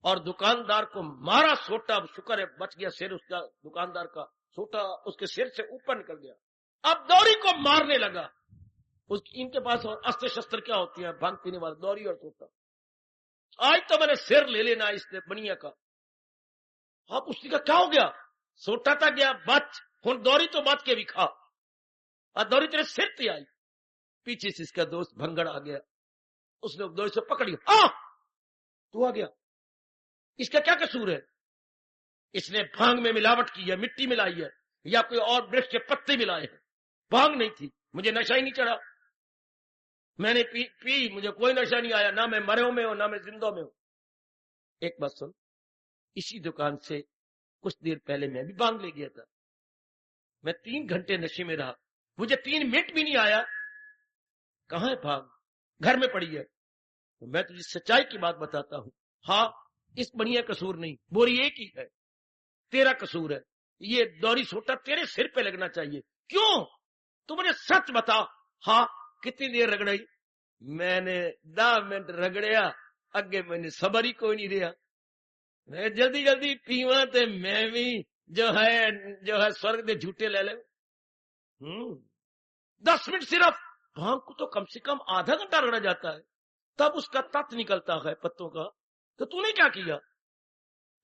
और दुकानदार को मारा सोटा। अब शुक्र है बच गया सिर उसका, दुकानदार का सोटा उसके सिर से ऊपर निकल गया। अब दौरी को मारने लगा। इनके पास और अस्त्र शस्त्र क्या होती है, भांग पीने वाले, दौरी और सोटा। आज तो मैंने सिर ले लेना इसने बनिया का। आप उसने का क्या हो गया, सोटा था गया बच, हुन दौरी तो बच के भी खा, और दौरी तेरे सिर पे आई। पीछे से इसका दोस्त भंगड़ आ गया, उसने दौरी से पकड़ लिया, तू आ गया, इसका क्या कसूर है, इसने भांग में मिलावट की है, मिट्टी मिलाई है, या कोई और वृक्ष के पत्ते मिलाए हैं, भांग नहीं थी, मुझे नशा ही नहीं चढ़ा, मैंने पी मुझे कोई नशा नहीं आया, ना मैं मरे में हूं ना मैं जिंदों में हूं। एक बात सुन, इसी दुकान से कुछ देर पहले मैं भी भांग ले गया था, मैं 3 घंटे नशे में रहा, मुझे 3 मिनट भी नहीं आया, कहां है भांग, घर में पड़ी है। तो मैं तुझे सच्चाई की बात बताता हूं, हाँ इस बढ़िया कसूर नहीं, बोरी एक ही है, तेरा कसूर है, ये दौरी सोटा तेरे सिर पे लगना चाहिए। क्यों, तू मुझे सच बता। हाँ कितनी देर रगड़ाई, मैंने 10 मिनट रगड़िया, अगे मैंने सबर ही कोई नहीं रहा, मैं जल्दी जल्दी पीवा ते मैं भी जो है स्वर्ग दे झूठे ले ले। 10 मिनट सिर्फ, भांग को तो कम से कम आधा घंटा रगड़ा जाता है, तब उसका तत्व निकलता है पत्तों का। तो तूने क्या किया,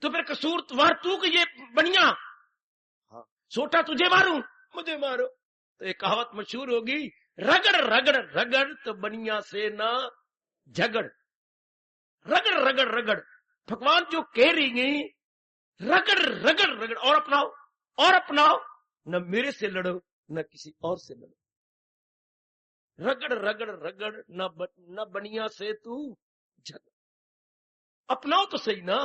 तो फिर कसूर तू कि ये बनिया, हाँ सोटा तुझे मारूं, मुझे मारो। तो एक कहावत मशहूर होगी, रगड़ रगड़ रगड़ तो बनिया से ना झगड़, रगड़ रगड़ रगड़, भगवान जो कह रही है, रगड़ रगड़ रगड़ और अपनाओ, और अपनाओ, न मेरे से लड़ो न किसी और से लड़ो, रगड़ रगड़ रगड़, न बनिया से तू झगड़, अपनाओ तो सही ना।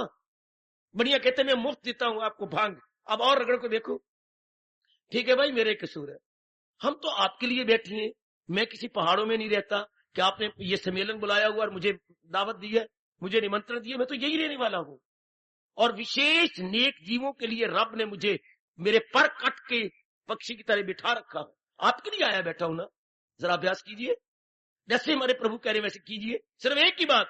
बढ़िया कहते मैं मुफ्त देता हूं आपको भांग, अब और रगड़ को देखो, ठीक है भाई मेरे कसूर है, हम तो आपके लिए बैठे हैं, मैं किसी पहाड़ों में नहीं रहता कि आपने ये सम्मेलन बुलाया हुआ और मुझे दावत दी है, मुझे निमंत्रण दिया, मैं तो यही रहने वाला हूं। और विशेष नेक जीवों के लिए रब ने मुझे मेरे पर कट के पक्षी की तरह बिठा रखा है, आपके लिए आया बैठा हूं ना। जरा अभ्यास कीजिए, जैसे हमारे प्रभु कह रहे वैसे कीजिए। सिर्फ एक ही बात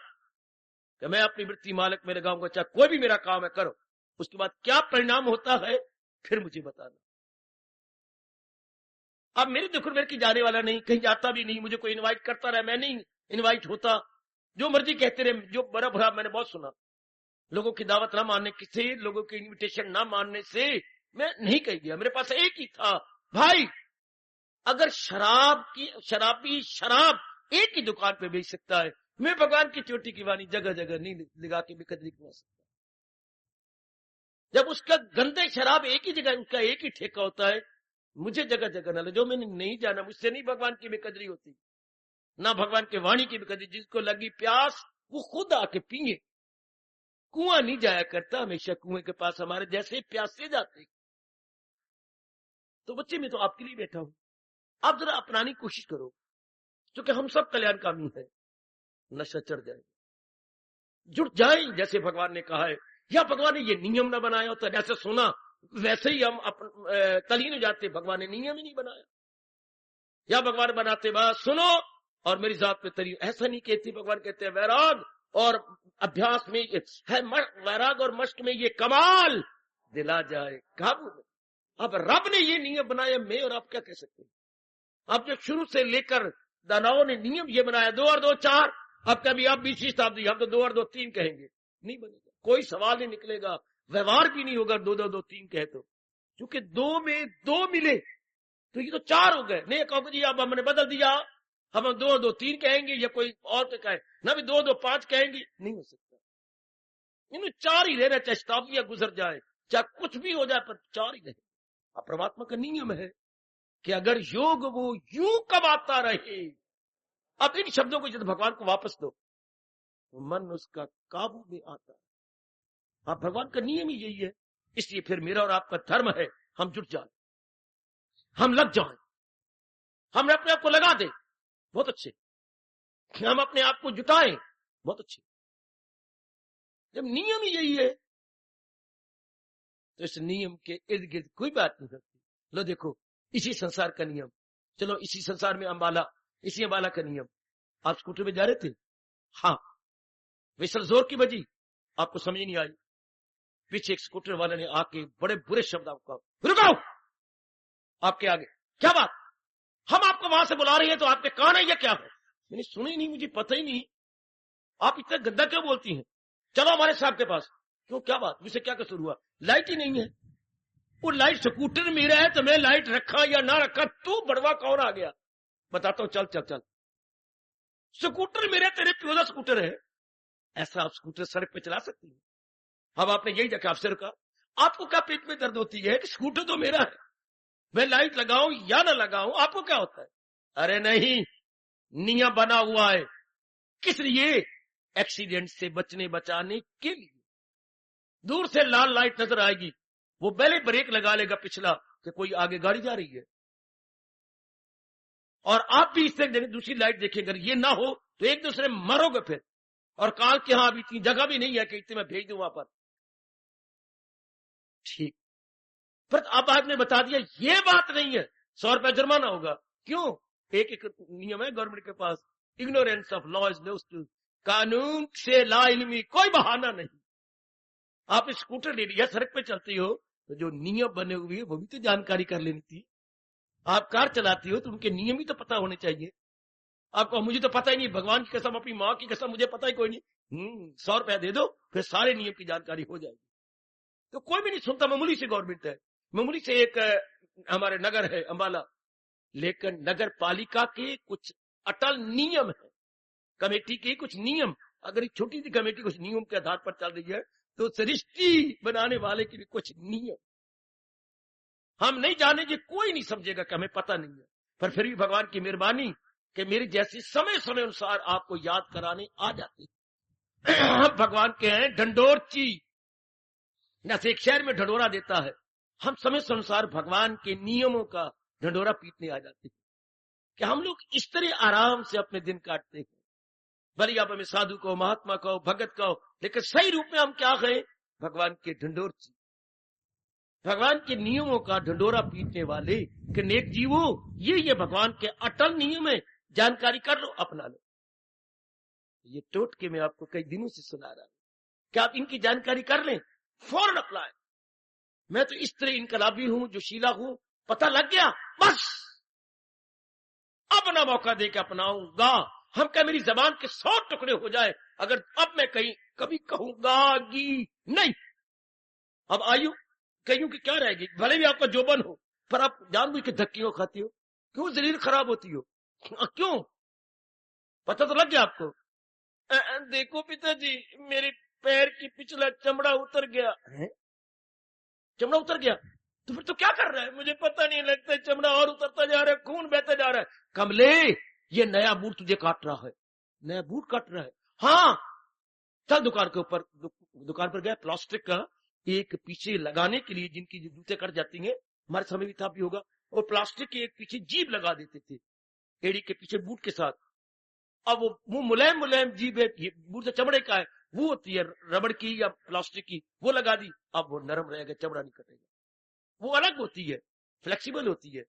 कि मैं अपनी वृत्ति मालक में लगाऊंगा, चाहे कोई भी मेरा काम है करो, उसके बाद क्या परिणाम होता है फिर मुझे बताना। अब मेरे दुख मेरे की जाने वाला नहीं, कहीं जाता भी नहीं, मुझे कोई इनवाइट करता रहा, मैं नहीं इनवाइट होता, जो मर्जी कहते रहे, जो बड़ा बुरा मैंने बहुत सुना, लोगों की दावत ना मानने से, लोगों की इनविटेशन ना मानने से मैं नहीं कह गया। मेरे पास एक ही था, भाई अगर शराबी शराब एक ही दुकान पे बेच सकता है, मैं भगवान की चोटी की वाणी जगह जगह नहीं लगा के बिकदरी करवा सकता। जब उसका गंदे शराब एक ही जगह, उसका एक ही ठेका होता है, मुझे जगह जगह ना ले, जो मैंने नहीं जाना, मुझसे नहीं भगवान की बेकदरी होती, ना भगवान के वाणी की बेकदरी। जिसको लगी प्यास वो खुद आके पिए, कुआं नहीं जाया करता, हमेशा कुएं के पास हमारे जैसे प्यासे जाते। तो बच्चे मैं तो आपके लिए बैठा हूं, आप जरा अपनाने की कोशिश करो, क्योंकि हम सब कल्याणकामी हैं। नशा चढ़ जाए, जुट जाए, जैसे भगवान ने कहा है। या भगवान ने ये नियम ना बनाया होता, जैसे सुना वैसे ही हम तलीन हो जाते। भगवान ने नियम ही नहीं बनाया। या भगवान बनाते बात सुनो और मेरी जात पे तलीन, ऐसा नहीं कहती। भगवान कहते हैं वैराग और अभ्यास में है, वैराग और मश्क में ये कमाल दिला जाए काबू में। अब रब ने ये नियम बनाया, मैं और आप क्या कह सकते हैं? अब जो शुरू से लेकर दानवों ने नियम ये बनाया 2 और 2 4, अब कभी आप 20वीं शताब्दी हम तो 2 और 2 3 कहेंगे, नहीं बनेगा, कोई सवाल नहीं निकलेगा, व्यवहार भी नहीं होगा 2 2 2 3 कहे तो, क्योंकि 2 में 2 मिले तो ये तो 4 हो गए। नहीं कहोगे जी अब हमने बदल दिया, हम 2 2 3 कहेंगे या कोई और तो कहे ना भी 2 2 5 कहेंगे, नहीं हो सकता। इन्हें 4 ही रहना, चाहे शताब्दियां गुजर जाए, चाहे कुछ भी हो जाए, पर 4 ही रहे। अब परमात्मा का नियम है कि अगर योग वो यूं कमाता रहे। अब इन शब्दों को जब भगवान को वापस दो तो मन उसका काबू में आता है। अब भगवान का नियम ही यही है। इसलिए फिर मेरा और आपका धर्म है, हम जुट जाए, हम लग जाएं, हम अपने आप को लगा दें, बहुत अच्छे, हम अपने आप को जुटाएं, बहुत अच्छे। जब नियम ही यही है तो इस नियम के इर्द गिर्द कोई बात नहीं करती। लो देखो, इसी संसार का नियम, चलो इसी संसार में अंबाला, इसी अंबाला का नियम। आप स्कूटर में जा रहे थे, हाँ, विसल जोर की बजी, आपको समझ नहीं आई। पीछे एक स्कूटर वाले ने आके बड़े बुरे शब्द आपको, रुको, आपके आगे, क्या बात, हम आपको वहां से बुला रहे हैं तो आपके कान है या क्या है? मैंने सुनी नहीं, मुझे पता ही नहीं, आप इतना गंदा क्यों बोलती हैं? चलो हमारे साहब के पास। क्यों, क्या बात, मुझसे क्या कसूर हुआ? लाइट ही नहीं है। वो लाइट स्कूटर मेरा है तो मैं लाइट रखा या ना रखा, तू बड़वा कौन आ गया? बताता हूं, चल चल चल, स्कूटर मेरे, तेरे प्यो का स्कूटर है। ऐसा आप स्कूटर सड़क पे चला सकती है? अब आपने यही देखा, आपसे रुका, आपको क्या पेट में दर्द होती है कि स्कूटर तो मेरा है, मैं लाइट लगाऊं या ना लगाऊं, आपको क्या होता है? अरे नहीं, नियम बना हुआ है, किस लिए? एक्सीडेंट से बचाने के लिए। दूर से लाल लाइट नजर आएगी, वो पहले ब्रेक लगा लेगा पिछला कि कोई आगे गाड़ी जा रही है, और आप भी इससे दूसरी लाइट देखेंगे। अगर ये ना हो तो एक दूसरे में मरोगे फिर, और काल के यहां अभी इतनी जगह भी नहीं है कि इतने मैं भेज दूं वहां पर, ठीक। पर अब आपने बता दिया ये बात नहीं है, 100 रुपया जुर्माना होगा। क्यों? एक नियम है गवर्नमेंट के पास, ignorance of law is no, कानून से लाइल्मी कोई बहाना नहीं। आप स्कूटर ले लिया, सड़क पे चलती हो तो जो नियम बने हुए हैं वो भी तो जानकारी कर लेनी थी। आप कार चलाती हो तो उनके नियम ही तो पता होने चाहिए। आपको मुझे तो पता ही नहीं, भगवान की कसम, अपनी माँ की कसम, मुझे पता ही कोई नहीं। 100 रुपया दे दो, फिर सारे नियम की जानकारी हो जाएगी। तो कोई भी नहीं सुनता, मामूली से गवर्नमेंट है, मामूली से एक हमारे नगर है अंबाला, लेकिन नगर पालिका के कुछ अटल नियम है, कमेटी के कुछ नियम। अगर एक छोटी सी कमेटी कुछ नियम के आधार पर चल रही है तो सृष्टि बनाने वाले के भी कुछ नियम हम नहीं जानेंगे, कोई नहीं समझेगा कि हमें पता नहीं है। पर फिर भी भगवान की मेहरबानी कि मेरी जैसी समय समय अनुसार आपको याद कराने आ जाती है। भगवान के हैं ढंडोरची, जैसे एक शहर में ढंडोरा देता है, हम समय से अनुसार भगवान के नियमों का ढंडोरा पीटने आ जाते हैं कि हम लोग इस तरह आराम से अपने दिन काटते हैं। भले आप हमें साधु कहो, महात्मा कहो, भगत कहो, लेकिन सही रूप में हम क्या कहें? भगवान के ढंडोरची, भगवान के नियमों का ढंडोरा पीटने वाले कि नेक जीवो, ये भगवान के अटल नियम है, जानकारी कर लो, अपना लो। ये टोटके में आपको कई दिनों से सुना रहा हूं कि आप इनकी जानकारी कर लें, फौरन अप्लाई। मैं तो इस तरह इनकलाबी हूं, जो शीला हूं, पता लग गया बस अपना मौका देकर अपनाऊंगा। हम क्या मेरी जबान के 100 टुकड़े हो जाए, अगर अब मैं कहीं कभी कहूंगा नहीं, अब आयु कहीं की क्या रहेगी? भले भी आपका जोबन हो, पर आप जानबूझ के धक्कियों खाती हो, क्यों जलील खराब होती हो? क्यों? पता तो लग गया आपको। देखो पिताजी, मेरे पैर की पिछला चमड़ा उतर गया है। चमड़ा उतर गया तो फिर तो क्या कर रहा है? मुझे पता नहीं लगता, चमड़ा और उतरता जा रहा है, खून बहता जा रहा है। कमले, ये नया बूट तुझे काट रहा है, नया बूट काट रहा है। हाँ, चल दुकान के ऊपर, दुकान पर गया, प्लास्टिक का एक पीछे लगाने के लिए जिनकी जूते कट जाती हैं, हमारे समय भी था भी होगा, और प्लास्टिक के एक पीछे जीभ लगा देते थे, एड़ी के पीछे बूट के साथ। अब वो मुलायम मुलायम जीभ है, बूट तो चमड़े का है, वो होती है रबड़ की या प्लास्टिक की, वो लगा दी, अब वो नरम रहेगा, चमड़ा नहीं कटेगा। वो अलग होती है, फ्लेक्सिबल होती है,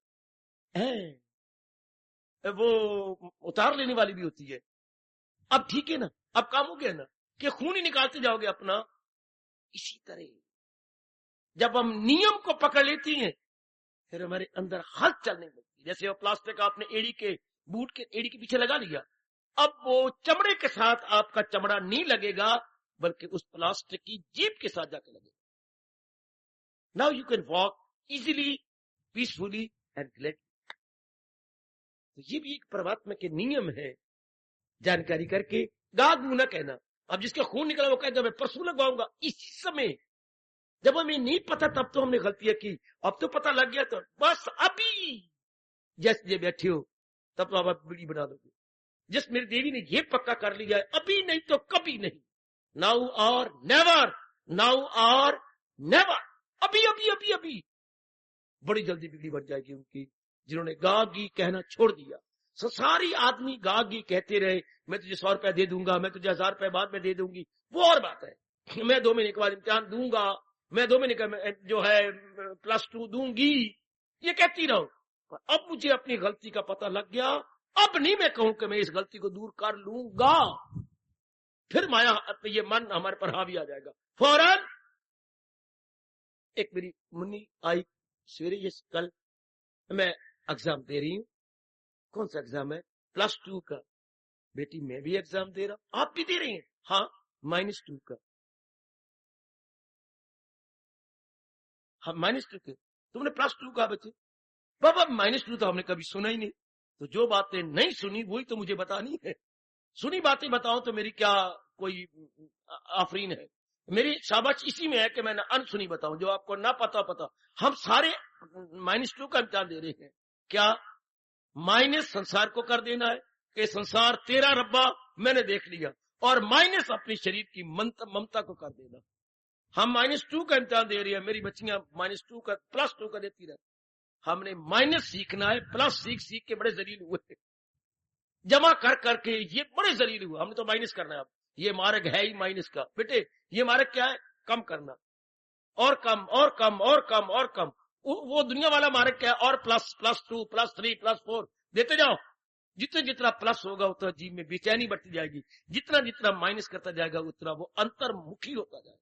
वो उतार लेने वाली भी होती है। अब ठीक है ना, अब काम हो गया ना, कि खून ही निकालते जाओगे अपना। इसी तरह जब हम नियम को पकड़ लेती हैं, फिर हमारे अंदर हल चलने लगती है। जैसे वो प्लास्टिक आपने एड़ी के बूट के एड़ी के पीछे लगा लिया, अब वो चमड़े के साथ आपका चमड़ा नहीं लगेगा, बल्कि उस प्लास्टिक की जीभ के साथ जाकर लगेगा। Now you can walk easily, peacefully and glad. तो ये भी एक परमात्मा के नियम है। जानकारी करके गाग मुंह न कहना। अब जिसका खून निकला वो कहता मैं परसों लगवाऊंगा। इसी समय जब हमें नहीं पता तब तो हमने गलतियां की, अब तो पता लग गया तो बस अभी जैसे बैठे हो तब तो आप बीड़ी बना दोगे। जिस मेरी देवी ने ये पक्का कर लिया है, अभी नहीं तो कभी नहीं, नाउ और नेवर, नाउ और नेवर, अभी अभी अभी अभी बड़ी जल्दी बिगड़ी बन जाएगी उनकी, जिन्होंने गागी कहना छोड़ दिया। सारी आदमी गागी कहते रहे, मैं तुझे 100 रुपया दे दूंगा, मैं तुझे 1000 रुपया बाद में दे दूंगी, वो और बात है। मैं 2 महीने के बाद इम्तिहान दूंगा, मैं 2 महीने का जो है +2 दूंगी, ये कहती रहो। अब मुझे अपनी गलती का पता लग गया, अब नहीं मैं कहूं कि मैं इस गलती को दूर कर लूंगा, फिर माया ये मन हमारे पर हावी आ जाएगा। फौरन एक मेरी मुन्नी आई सवेरे, ये कल मैं एग्जाम दे रही हूं। कौन सा एग्जाम है? +2 का। बेटी मैं भी एग्जाम दे रहा हूं, आप भी दे रही हैं? हाँ, -2 का। हाँ, -2 के। तुमने +2 का बच्चे? बाबा -2 तो हमने कभी सुना ही नहीं। तो जो बातें नहीं सुनी वही तो मुझे बतानी है। सुनी बातें बताओ तो मेरी क्या कोई आफरीन है? मेरी शाबाश इसी में है कि मैं ना अनसुनी बताऊं, जो आपको ना पता। हम सारे -2 का इम्तिहान दे रहे हैं। क्या माइनस संसार को कर देना है कि संसार तेरा रब्बा मैंने देख लिया, और माइनस अपने शरीर की ममता को कर देना। हम -2 का इम्तिहान दे रहे हैं, मेरी बच्चियां -2 का +2 का देती रहे। हमने माइनस सीखना है, प्लस सीख के बड़े जलील हुए, जमा कर करके ये बड़े जलील हुए। हमने तो माइनस करना है। अब ये मार्ग है ही माइनस का। बेटे ये मार्ग क्या है? कम करना, और कम और कम और कम और कम। वो दुनिया वाला मार्ग क्या है? और +2 +3 +4 देते जाओ। जितना जितना प्लस होगा उतना जीव में बेचैनी बढ़ती जाएगी, जितना जितना माइनस करता जाएगा उतना वो अंतर्मुखी होता जाएगा।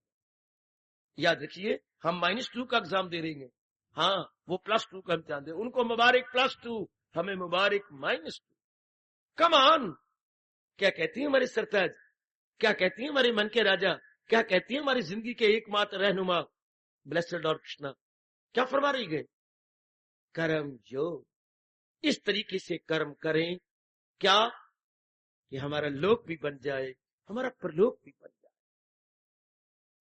याद रखिए, हम -2 का एग्जाम दे रहे हैं, हाँ वो +2 का इम्तिहान दे। उनको मुबारक +2, हमें मुबारक -2। Come on. क्या कहती है हमारे सरताज, क्या कहती है हमारे मन के राजा, क्या कहती है हमारी जिंदगी के एकमात्र रहनुमा ब्लेस्ड लॉर्ड कृष्णा? क्या फरमा रही गए? कर्म योग। इस तरीके से कर्म करें क्या कि हमारा लोक भी बन जाए, हमारा परलोक भी बन जाए।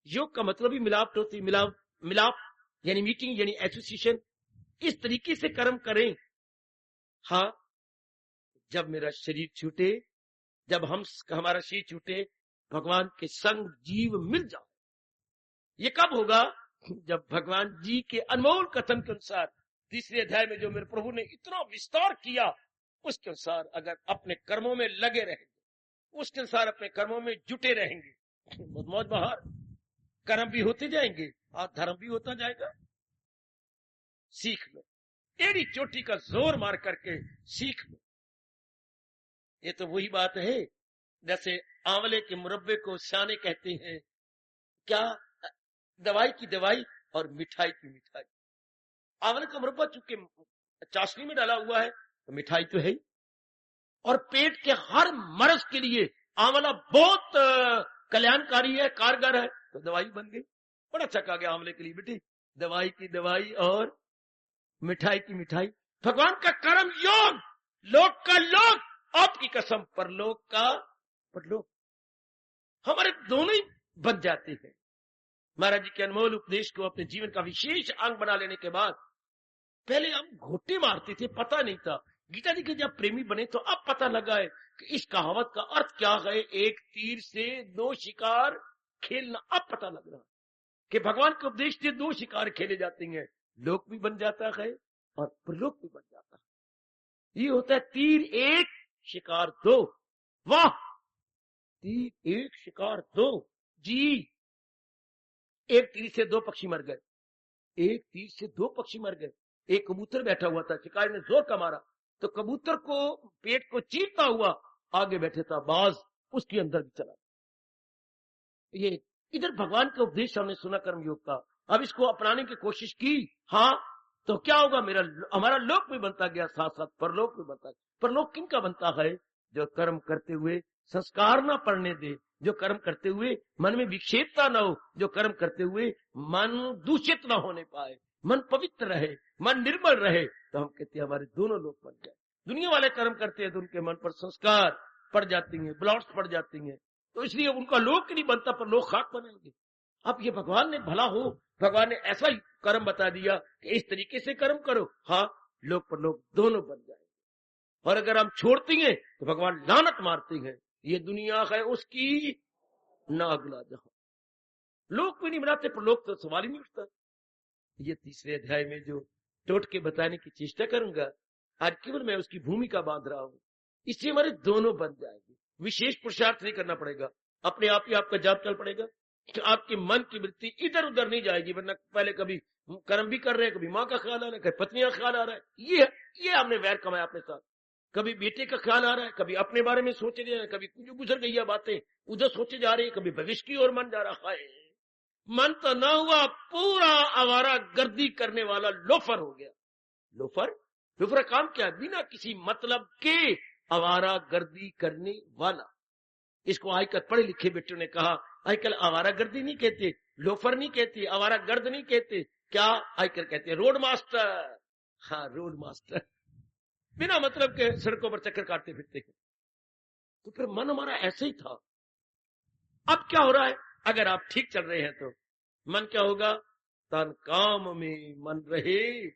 योग का मतलब ही मिलाप होती, मिलाप यानी मीटिंग यानी एसोसिएशन। इस तरीके से कर्म करें। हाँ, जब मेरा शरीर छूटे, जब हमारा शरीर छूटे, भगवान के संग जीव मिल जाओ। ये कब होगा? जब भगवान जी के अनमोल कथन के अनुसार 3 अध्याय में जो मेरे प्रभु ने इतना विस्तार किया, उसके अनुसार अगर अपने कर्मों में लगे रहेंगे, उसके अनुसार अपने कर्मों में जुटे रहेंगे, मौज बहार कर्म भी होते जाएंगे और धर्म भी होता जाएगा। सीख लो, एड़ी चोटी का जोर मार करके सीख लो। ये तो वही बात है जैसे आंवले के मुरब्बे को सियाने कहते हैं, क्या? दवाई की दवाई और मिठाई की मिठाई। आंवले का मुरब्बा चूंकि चाशनी में डाला हुआ है तो मिठाई तो है ही, और पेट के हर मर्ज के लिए आंवला बहुत कल्याणकारी है, कारगर है, तो दवाई बन गई। बड़ा अच्छा कहा गया आंवले के लिए, बेटी दवाई की दवाई और मिठाई की मिठाई। भगवान का कर्म योग, लोक का लोक, आपकी कसम परलोक का परलोक, हमारे दोनों ही बन जाते हैं। महाराज जी के अनमोल उपदेश को अपने जीवन का विशेष अंग बना लेने के बाद, पहले हम घोटे मारते थे, पता नहीं था। गीता जी के जब प्रेमी बने तो अब पता लगा है कि इस कहावत का अर्थ क्या है, एक तीर से 2 शिकार खेलना। अब पता लग रहा कि भगवान के उपदेश से 2 शिकार खेले जाते हैं, लोक भी बन जाता है और प्रलोक भी बन जाता है। ये होता है तीर एक शिकार दो। वाह, तीर एक शिकार दो जी। एक तीर से दो पक्षी मर गए, एक तीर से दो पक्षी मर गए। एक कबूतर बैठा हुआ था, शिकारी ने जोर का मारा तो कबूतर को पेट को चीरता हुआ आगे बैठे था बाज, उसके अंदर भी चला। ये इधर भगवान का उपदेश हमने सुना कर्मयोग का, अब इसको अपनाने की कोशिश की, हाँ तो क्या होगा, हमारा लोक भी बनता गया, साथ साथ परलोक भी बनता गया। परलोक किन का बनता है? जो कर्म करते हुए संस्कार ना पड़ने दे, जो कर्म करते हुए मन में विक्षेपता ना हो, जो कर्म करते हुए मन दूषित ना होने पाए, मन पवित्र रहे, मन निर्मल रहे, तो हम कहते हैं हमारे दोनों लोग बन जाए। दुनिया वाले कर्म करते हैं तो उनके मन पर संस्कार पड़ जाती हैं, ब्लॉट्स पड़ जाती हैं, तो इसलिए उनका लोक नहीं बनता, पर लोग खाक बनाएंगे। अब ये भगवान ने भला हो, भगवान ने ऐसा ही कर्म बता दिया कि इस तरीके से कर्म करो, हाँ लोक पर लोग दोनों बन जाएंगे। और अगर हम छोड़ती हैं तो भगवान लानत मारती हैं, ये दुनिया है उसकी ना अगला जहां। लोक भी नहीं बनाते, पर लोग तो सवाल ही नहीं उठता। ये तीसरे अध्याय में जो टोट के बताने की चेष्टा करूंगा, आज केवल मैं उसकी भूमिका बांध रहा हूं, इससे हमारे दोनों बन जाएंगे। विशेष पुरुषार्थ नहीं करना पड़ेगा, अपने आप ही आपका जाप चल पड़ेगा कि आपके मन की वृत्ति इधर उधर नहीं जाएगी। वरना पहले कभी कर्म भी कर रहे हैं, कभी माँ का ख्याल आ रहा है, कभी पत्नी का ख्याल आ रहा है, ये हमने वैर कमाया अपने साथ। कभी बेटे का ख्याल आ रहा है, कभी अपने बारे में सोचे जा रहे हैं, कभी जो गुजर गई बातें उधर सोचे जा रहे हैं, कभी भविष्य की ओर मन जा रहा है। मन तो न हुआ, पूरा आवारा गर्दी करने वाला लोफर हो गया। लोफर लोफर काम क्या? बिना किसी मतलब के आवारा गर्दी करने वाला। इसको आजकल पढ़े लिखे बेटों ने कहा, आजकल आवारा गर्दी नहीं कहते, लोफर नहीं कहते, आवारा गर्द नहीं कहते, क्या आजकल कहते हैं? Road master. हाँ, रोड मास्टर, बिना मतलब के सड़कों पर चक्कर काटते फिरते हैं। तो फिर मन हमारा ऐसे ही था। अब क्या हो रहा है? अगर आप ठीक चल रहे हैं तो मन क्या होगा? तन काम में मन रहे।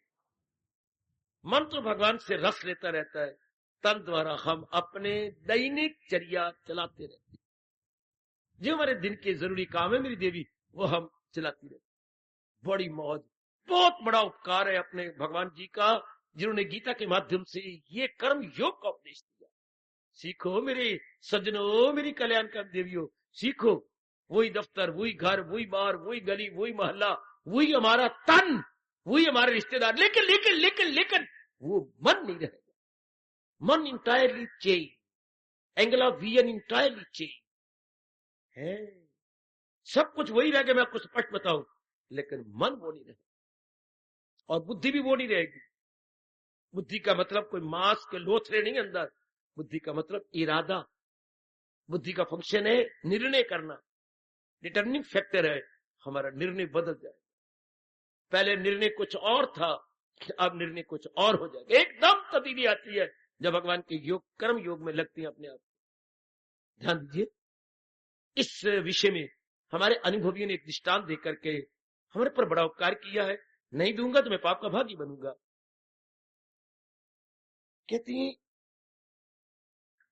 मन तो भगवान से रस लेता रहता है, तन द्वारा हम अपने दैनिक चर्या चलाते रहते हैं। जो हमारे दिन के जरूरी काम है मेरी देवी, वो हम चलाती रहते। बड़ी मौज, बहुत बड़ा उपकार है अपने भगवान जी का, जिन्होंने गीता के माध्यम से ये कर्म योग का उपदेश दिया। सीखो मेरे सज्जनों, मेरी कल्याणकारी देवियों, सीखो। वही दफ्तर, वही घर, वही बार, वही गली, वही मोहल्ला, वही हमारा तन, वही हमारे रिश्तेदार, लेकिन लेकिन लेकिन लेकिन वो मन नहीं रहेगा। मन entirely change, angle of vision entirely change है। सब कुछ वही रह गया, मैं आपको स्पष्ट बताऊं, लेकिन मन वो नहीं रहेगा, और बुद्धि भी वो नहीं रहेगी। बुद्धि का मतलब कोई मांस के लोथरे नहीं अंदर, बुद्धि का मतलब इरादा। बुद्धि का फंक्शन है निर्णय करना, डिटर्मिनिंग फैक्टर है। हमारा निर्णय बदल जाएगा। पहले निर्णय कुछ और था, अब निर्णय कुछ और हो जाएगा। एकदम तब्दीली आती है जब भगवान के योग, कर्म योग में लगती है अपने आप। ध्यान दीजिए, इस विषय में हमारे अनुभवियों ने एक दृष्टांत देकर के हमारे पर बड़ा उपकार किया है। नहीं दूंगा तो मैं पाप का भागी बनूंगा। कहती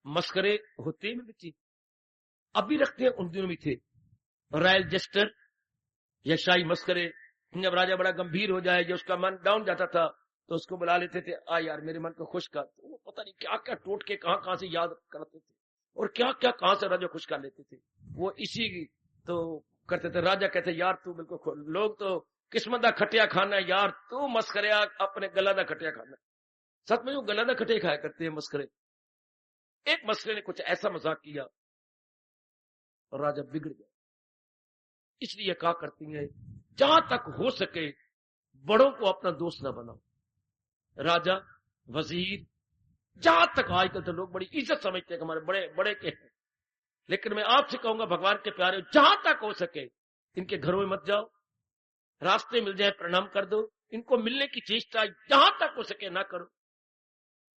मस्करे होते हैं बच्चे, अब भी रखते हैं, उन दिनों में थे रॉयल जेस्टर या शाही मस्करे। जब राजा बड़ा गंभीर हो जाए, जो उसका मन डाउन जाता था, तो उसको बुला लेते थे, आ यार मेरे मन को खुश कर। तो वो पता नहीं क्या क्या टोट के कहां से याद करते थे, और क्या क्या कहां से राजा खुश कर लेते थे। वो इसी तो करते थे। राजा कहते यार तू बिल्कुल, लोग तो किस्मत दा खटिया खाना यार, तू मस्करिया अपने गला दा खटिया खाना। सच में वो गला दा खटिया खाया करते हैं मस्करे। एक मस्करे ने कुछ ऐसा मजाक किया और राजा बिगड़ गया। इसलिए कहा करती है, जहां तक हो सके बड़ों को अपना दोस्त न बनाओ। राजा, वजीर, जहां तक आजकल तो लोग बड़ी इज्जत समझते हैं हमारे बड़े बड़े के हैं, लेकिन मैं आपसे कहूंगा भगवान के प्यारे, जहां तक हो सके इनके घरों में मत जाओ। रास्ते मिल जाए प्रणाम कर दो, इनको मिलने की चेष्टा जहां तक हो सके ना करो,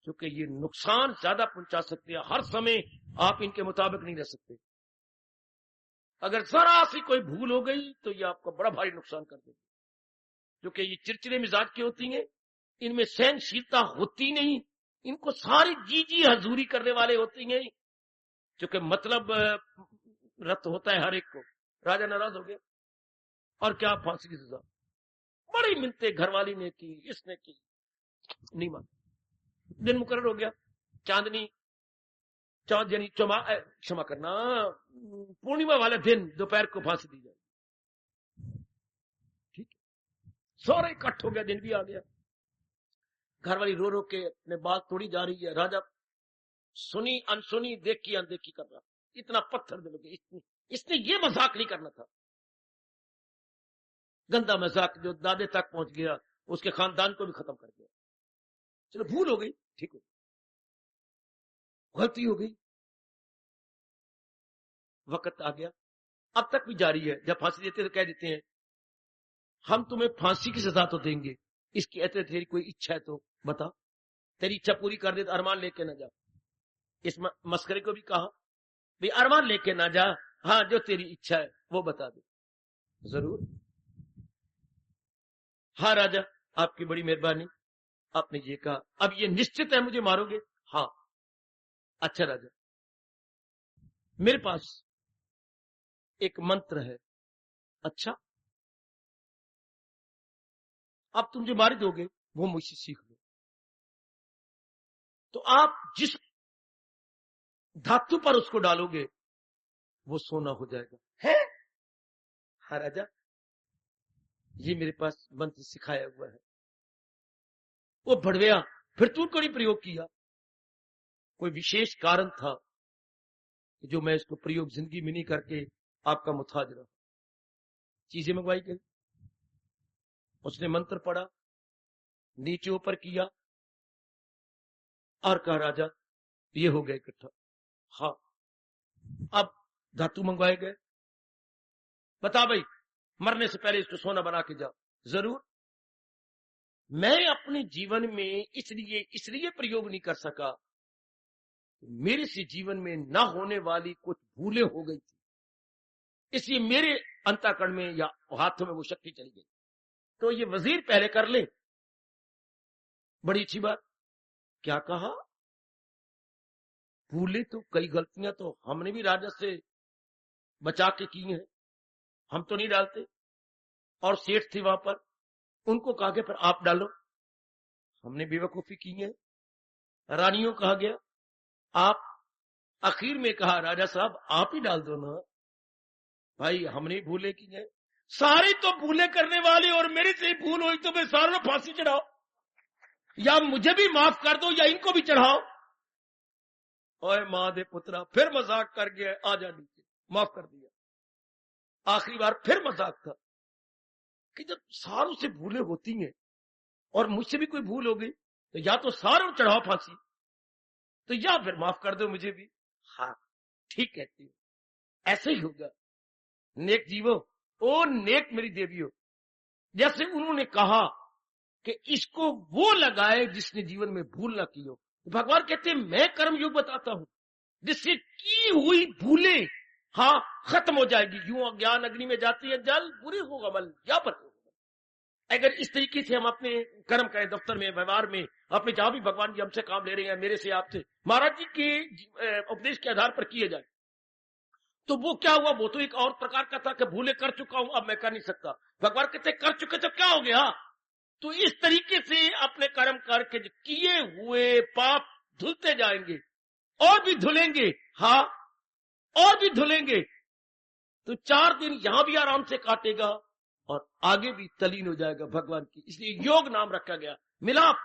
क्योंकि ये नुकसान ज्यादा पहुंचा सकते हैं। हर समय आप इनके मुताबिक नहीं रह सकते। अगर जरा सी कोई भूल हो गई तो ये आपको बड़ा भारी नुकसान कर देगी, क्योंकि ये चिड़चिड़े मिजाज की होती हैं, इनमें सहनशीलता होती नहीं, इनको सारी जी हजूरी करने वाले होती हैं, क्योंकि मतलब रत होता है हर एक को। राजा नाराज हो गया और क्या, फांसी की सजा। बड़ी मिन्नतें घरवाली ने की, इसने की, नहीं मान। दिन मुकर्रर हो गया, चांद यानी क्षमा करना, पूर्णिमा वाले दिन दोपहर को फांसी दी जाए। ठीक, सारे इकट्ठ हो गया, दिन भी आ गया। घर वाली रो रो के अपने बात तोड़ी जा रही है। राजा सुनी अनसुनी, देखी अनदेखी कर रहा। इतना पत्थर दिल हो गया, इसने ये मजाक नहीं करना था। गंदा मजाक जो दादे तक पहुंच गया, उसके खानदान को भी खत्म कर दिया। चलो भूल हो गई, ठीक हो, गलती हो गई, वक्त आ गया। अब तक भी जारी है। जब फांसी देते तो कह देते हैं हम तुम्हें फांसी की सजा तो देंगे, इसकी ऐसे तेरी कोई इच्छा है तो बता, तेरी इच्छा पूरी कर दे तो अरमान लेके ना जा। इस मस्करे को भी कहा भाई अरमान लेके ना जा, हाँ जो तेरी इच्छा है वो बता दे। जरूर, हाँ राजा आपकी बड़ी मेहरबानी, आपने ये कहा, अब ये निश्चित है मुझे मारोगे? हाँ। अच्छा राजा, मेरे पास एक मंत्र है। अच्छा, अब तुम जो मार दोगे वो मुझसे सीख लो। तो आप जिस धातु पर उसको डालोगे वो सोना हो जाएगा। है? हाँ राजा, ये मेरे पास मंत्र सिखाया हुआ है। वो भड़वेया, फिर तू को नहीं प्रयोग किया? कोई विशेष कारण था जो मैं इसको प्रयोग जिंदगी में नहीं करके आपका मुताजरा। चीजें मंगवाई गई, उसने मंत्र पढ़ा, नीचे ऊपर किया और कहा राजा ये हो गया इकट्ठा। हाँ, अब धातु मंगवाए गए। बता भाई, मरने से पहले इसको सोना बना के जाओ। जरूर। मैं अपने जीवन में इसलिए प्रयोग नहीं कर सका, मेरे से जीवन में ना होने वाली कुछ भूलें हो गई थी, इसलिए मेरे अंतःकरण में या हाथों में वो शक्ति चली गई। तो ये वजीर पहले कर ले। बड़ी अच्छी बात। क्या कहा? भूले तो कई गलतियां तो हमने भी राजा से बचा के की हैं, हम तो नहीं डालते। और सेठ थे वहां पर, उनको कहा गया फिर आप डालो, हमने बेवकूफी की है। रानियों कहा गया आप, आखिर में कहा राजा साहब आप ही डाल दो ना भाई, हमने भूले की है। सारे तो भूले करने वाले, और मेरे से भूल हुई तो मैं सारों को फांसी चढ़ाओ, या मुझे भी माफ कर दो या इनको भी चढ़ाओ। ओए मां दे पुत्रा, फिर मजाक कर गया, आ जा नीचे, माफ कर दिया। आखिरी बार फिर मजाक था कि जब सारों से भूलें होती हैं और मुझसे भी कोई भूल हो गई तो या तो सारों चढ़ाओ फांसी, तो या फिर माफ कर दो मुझे भी। हाँ ठीक कहती हो, ऐसे ही होगा। नेक जीवो, ओ नेक मेरी देवियों, जैसे उन्होंने कहा कि इसको वो लगाए जिसने जीवन में भूल ना की हो। भगवान कहते हैं मैं कर्म योग बताता हूं जिससे की हुई भूले हाँ खत्म हो जाएगी। यूं अज्ञान अग्नि में जाती है जल, बुरी होगा बल, या पर अगर इस तरीके से हम अपने कर्म करें, दफ्तर में, व्यवहार में, अपने जहां भी भगवान जी हमसे काम ले रहे हैं, मेरे से आपसे, महाराज जी के उपदेश के आधार पर किए जाए, तो वो क्या हुआ? वो तो एक और प्रकार का था कि भूले कर चुका हूं, अब मैं कर नहीं सकता। भगवान कहते कर चुके तो क्या हो गया? तो इस तरीके से अपने कर्म करके किए हुए पाप धुलते जाएंगे, और भी धुलेंगे, हाँ और भी धुलेंगे। तो 4 दिन यहां भी आराम से काटेगा और आगे भी तलीन हो जाएगा भगवान की। इसलिए योग नाम रखा गया, मिलाप।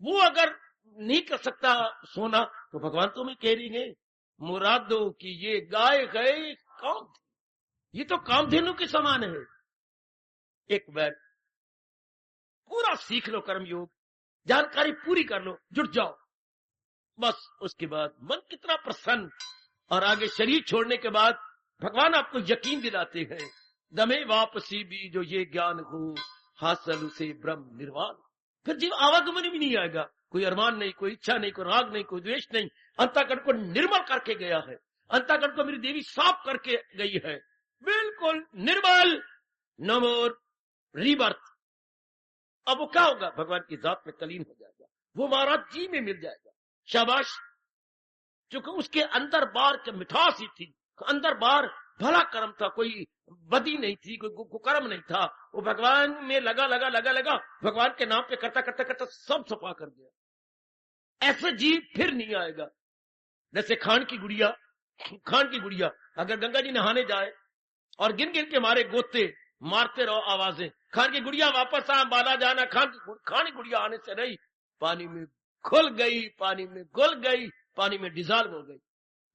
वो अगर नहीं कर सकता सोना तो भगवान तो मैं कह रही है मुरादों की ये गाय गए कौन, ये तो कामधेनु के समान है। एक बार पूरा सीख लो कर्म योग, जानकारी पूरी कर लो, जुट जाओ, बस उसके बाद मन कितना प्रसन्न। और आगे शरीर छोड़ने के बाद भगवान आपको यकीन दिलाते हैं, दमे वापसी भी जो ये ज्ञान हो हासिल उसे ब्रह्म निर्वाण। फिर जीव आवागमन भी नहीं आएगा, कोई अरमान नहीं, कोई इच्छा नहीं, कोई राग नहीं, कोई द्वेष नहीं। अंतःकरण को निर्मल करके गया है, अंतःकरण को मेरी देवी साफ करके गई है, बिल्कुल निर्मल, नो मोर रीबर्थ। अब वो क्या होगा? भगवान की जात में तलीन हो जाएगा, वो महाराज जी में मिल जाएगा। शाबाश, क्योंकि उसके अंदर बार की मिठास ही थी, अंदर बार भला कर्म था, कोई बदी नहीं थी, कोई कुकर्म नहीं था। वो भगवान में लगा लगा लगा लगा, भगवान के नाम पे करता करता करता सब सफा कर दिया। ऐसा जीव फिर नहीं आएगा। जैसे खान की गुड़िया अगर गंगा जी नहाने जाए और गिन गिन के मारे गोते, मारते रहो आवाजें, खान की गुड़िया वापस आ, बाला जाना, खान की गुड़िया आने से रही, पानी में घुल गई, पानी में घुल गई, पानी में डिजॉल्व हो गई।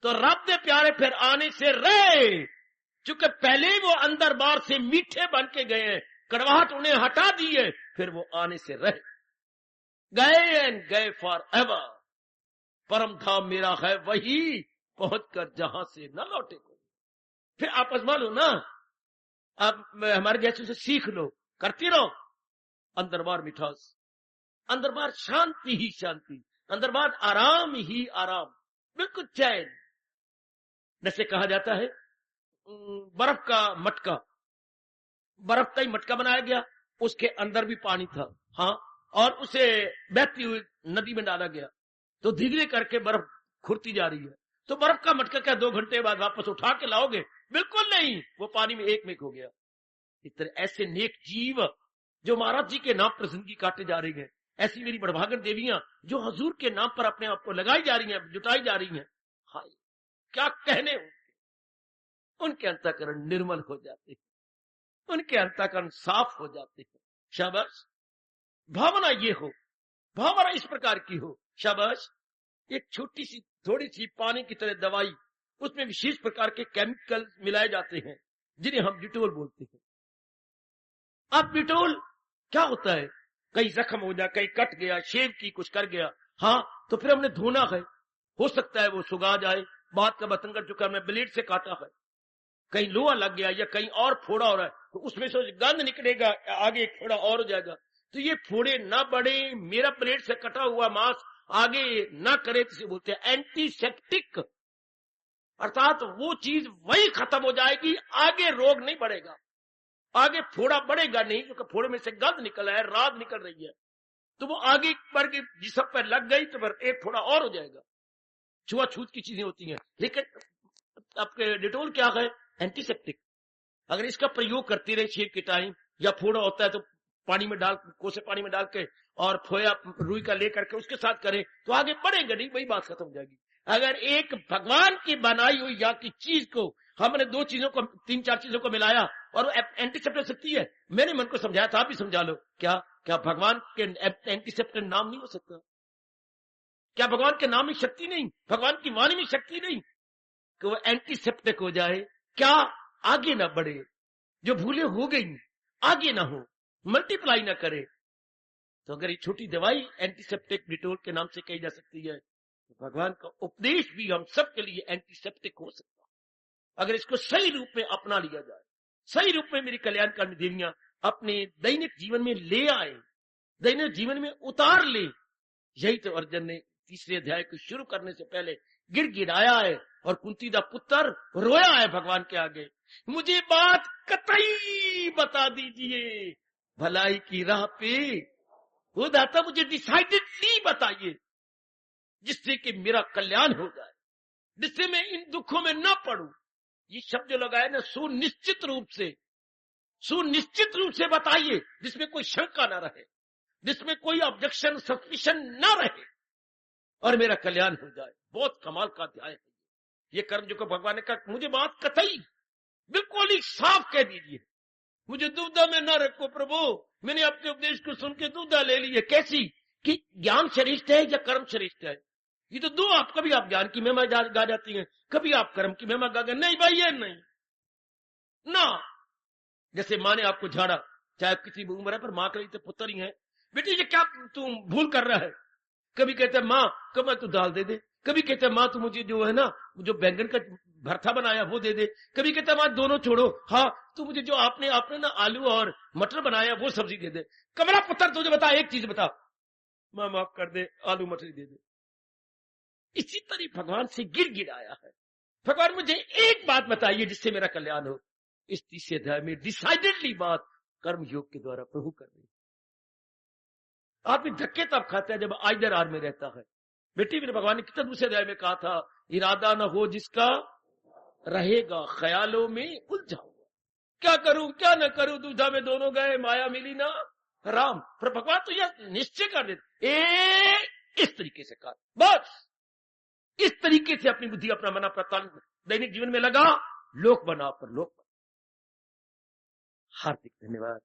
तो रब दे प्यारे फिर आने से रहे, चूंकि पहले वो अंदर बार से मीठे बन के गए हैं, कड़वाहट उन्हें हटा दी है, फिर वो आने से रहे गए एंड गए फॉर एवर। परम धाम मेरा है वही, पहुंचकर जहां से न लौटे कोई। फिर आप आजमा लो ना, आप हमारे जैसे से सीख लो, करती रहो। अंदर बार मिठास, अंदर बार शांति ही शांति, अंदर बार आराम ही आराम, बिल्कुल चैन। जैसे कहा जाता है बर्फ का मटका, बर्फ का ही मटका बनाया गया, उसके अंदर भी पानी था, हाँ, और उसे बहती हुई नदी में डाला गया, तो धीरे करके बर्फ खुरती जा रही है। तो बर्फ का मटका क्या 2 घंटे बाद वापस उठा के लाओगे? बिल्कुल नहीं, वो पानी में एक हो गया। इस तरह ऐसे नेक जीव जो महाराज जी के नाम पर जिंदगी काटे जा रही है, ऐसी मेरी बड़भागन देवियां जो हजूर के नाम पर अपने आप को लगाई जा रही हैं, जुटाई जा रही हैं, हाय क्या कहने, उनके अंतःकरण निर्मल हो जाते हैं, उनके अंतःकरण साफ हो जाते हैं। शाबाश, भावना ये हो, भावना इस प्रकार की हो। शाबाश, एक छोटी सी थोड़ी सी पानी की तरह दवाई, उसमें विशेष प्रकार के केमिकल मिलाए जाते हैं जिन्हें हम डिटोल बोलते हैं। अब डिटोल क्या होता है? कहीं जख्म हो जाए, कहीं कट गया, शेव की कुछ कर गया, हाँ, तो फिर हमने धोना है, हो सकता है वो सुगा जाए, बात का बतंग कर चुका, हमने ब्लेड से काटा है, कहीं लोहा लग गया या कहीं और फोड़ा हो रहा है, तो उसमें से गंध निकलेगा, आगे एक फोड़ा और हो जाएगा। तो ये फोड़े ना बढ़े, मेरा ब्लेड से कटा हुआ मांस आगे ना करे, तो बोलते हैं एंटीसेप्टिक, अर्थात वो चीज वही खत्म हो जाएगी, आगे रोग नहीं बढ़ेगा, आगे फोड़ा बढ़ेगा नहीं, क्योंकि फोड़े में से गंध निकल रहा है, रात निकल रही है, तो वो आगे बढ़ के जिसम पर लग गई तो फिर एक फोड़ा और हो जाएगा। छुआछूत की चीजें होती हैं, लेकिन आपके डिटोल क्या है? एंटीसेप्टिक। अगर इसका प्रयोग करते रहे शेव के टाइम, या फोड़ा होता है तो पानी में डाल, कोसे पानी में डाल के और फोया रुई का लेकर के उसके साथ करें, तो आगे बढ़ेगा नहीं, वही बात खत्म हो जाएगी। अगर एक भगवान की बनाई हुई या की चीज को हमने 2 चीजों को, 3-4 चीजों को मिलाया और वो एंटीसेप्टिक शक्ति है, मैंने मन को समझाया था, आप भी समझा लो, क्या क्या भगवान के एंटीसेप्टिक नाम नहीं हो सकता? क्या भगवान के नाम में शक्ति नहीं, भगवान की वाणी में शक्ति नहीं कि वो एंटीसेप्टिक हो जाए? क्या आगे ना बढ़े, जो भूले हो गई आगे ना हो, मल्टीप्लाई ना करे। तो अगर ये छोटी दवाई एंटीसेप्टिक डिटोल के नाम से कही जा सकती है, तो भगवान का उपदेश भी हम सबके लिए एंटीसेप्टिक हो सकता है, अगर इसको सही रूप में अपना लिया जाए, सही रूप में मेरी कल्याणकारी देवियां अपने दैनिक जीवन में ले आए, दैनिक जीवन में उतार ले। यही तो अर्जुन ने 3 अध्याय को शुरू करने से पहले गिड़गिड़ाया है और कुंती दा पुत्र रोया है भगवान के आगे, मुझे बात कतई बता दीजिए, भलाई की राह पे वो दाता मुझे डिसाइडेडली बताइए, जिससे कि मेरा कल्याण हो जाए, जिससे मैं इन दुखों में न पड़ूं। ये शब्द जो लगाए ना, सुनिश्चित रूप से बताइए, जिसमें कोई शंका ना रहे, जिसमें कोई ऑब्जेक्शन सस्पिशन न रहे, और मेरा कल्याण हो जाए। बहुत कमाल का अध्याय है ये कर्म जो को भगवान ने कहा, मुझे बात कतई बिल्कुल ही साफ कह दीजिए, मुझे दुविधा में न रखो प्रभु, मैंने अपने उपदेश को सुन के दुविधा ले ली है। कैसी? कि ज्ञान श्रेष्ठ है या कर्म श्रेष्ठ है? ये तो दो, आप कभी आप ज्ञान की महिमा गा जाती हैं, कभी आप कर्म की महिमा गा गए। नहीं भाई, ये नहीं ना। जैसे माँ ने आपको झाड़ा, चाहे किसी भी उम्र है, पर माँ के लिए तो पुत्र ही है, बेटी ये क्या तुम भूल कर रहा है? कभी कहते हैं माँ कब तू दाल दे दे, कभी कहते हैं माँ तू मुझे जो है ना, जो बैंगन का भरता बनाया वो दे दे, कभी कहते हैं माँ दोनों छोड़ो, हाँ तू मुझे जो आपने ना आलू और मटर बनाया वो सब्जी दे दे। कमला पुत्र तुझे बता, एक चीज बता, माँ माफ कर दे, आलू मटर दे दे। इसी तरह भगवान से गिड़गिड़ाया है, भगवान मुझे एक बात बताइए जिससे मेरा कल्याण हो। इस 3 अध्याय में डिसाइडेडली बात कर्म योग के द्वारा प्रभु कर रही है। आदमी धक्के तब खाता है जब आइदर आर में रहता है। बेटी मेरे भगवान ने कितना 2 अध्याय में कहा था, इरादा न हो जिसका रहेगा ख्यालों में उलझा हुआ, क्या करूं क्या न करूं, दूधा में दोनों गए, माया मिली ना राम। पर भगवान तो यह निश्चय कर देते, इस तरीके से कर, बस इस तरीके से अपनी बुद्धि, अपना मन, अपना तन दैनिक जीवन में लगा, लोक बना पर लोक बना। हार्दिक धन्यवाद।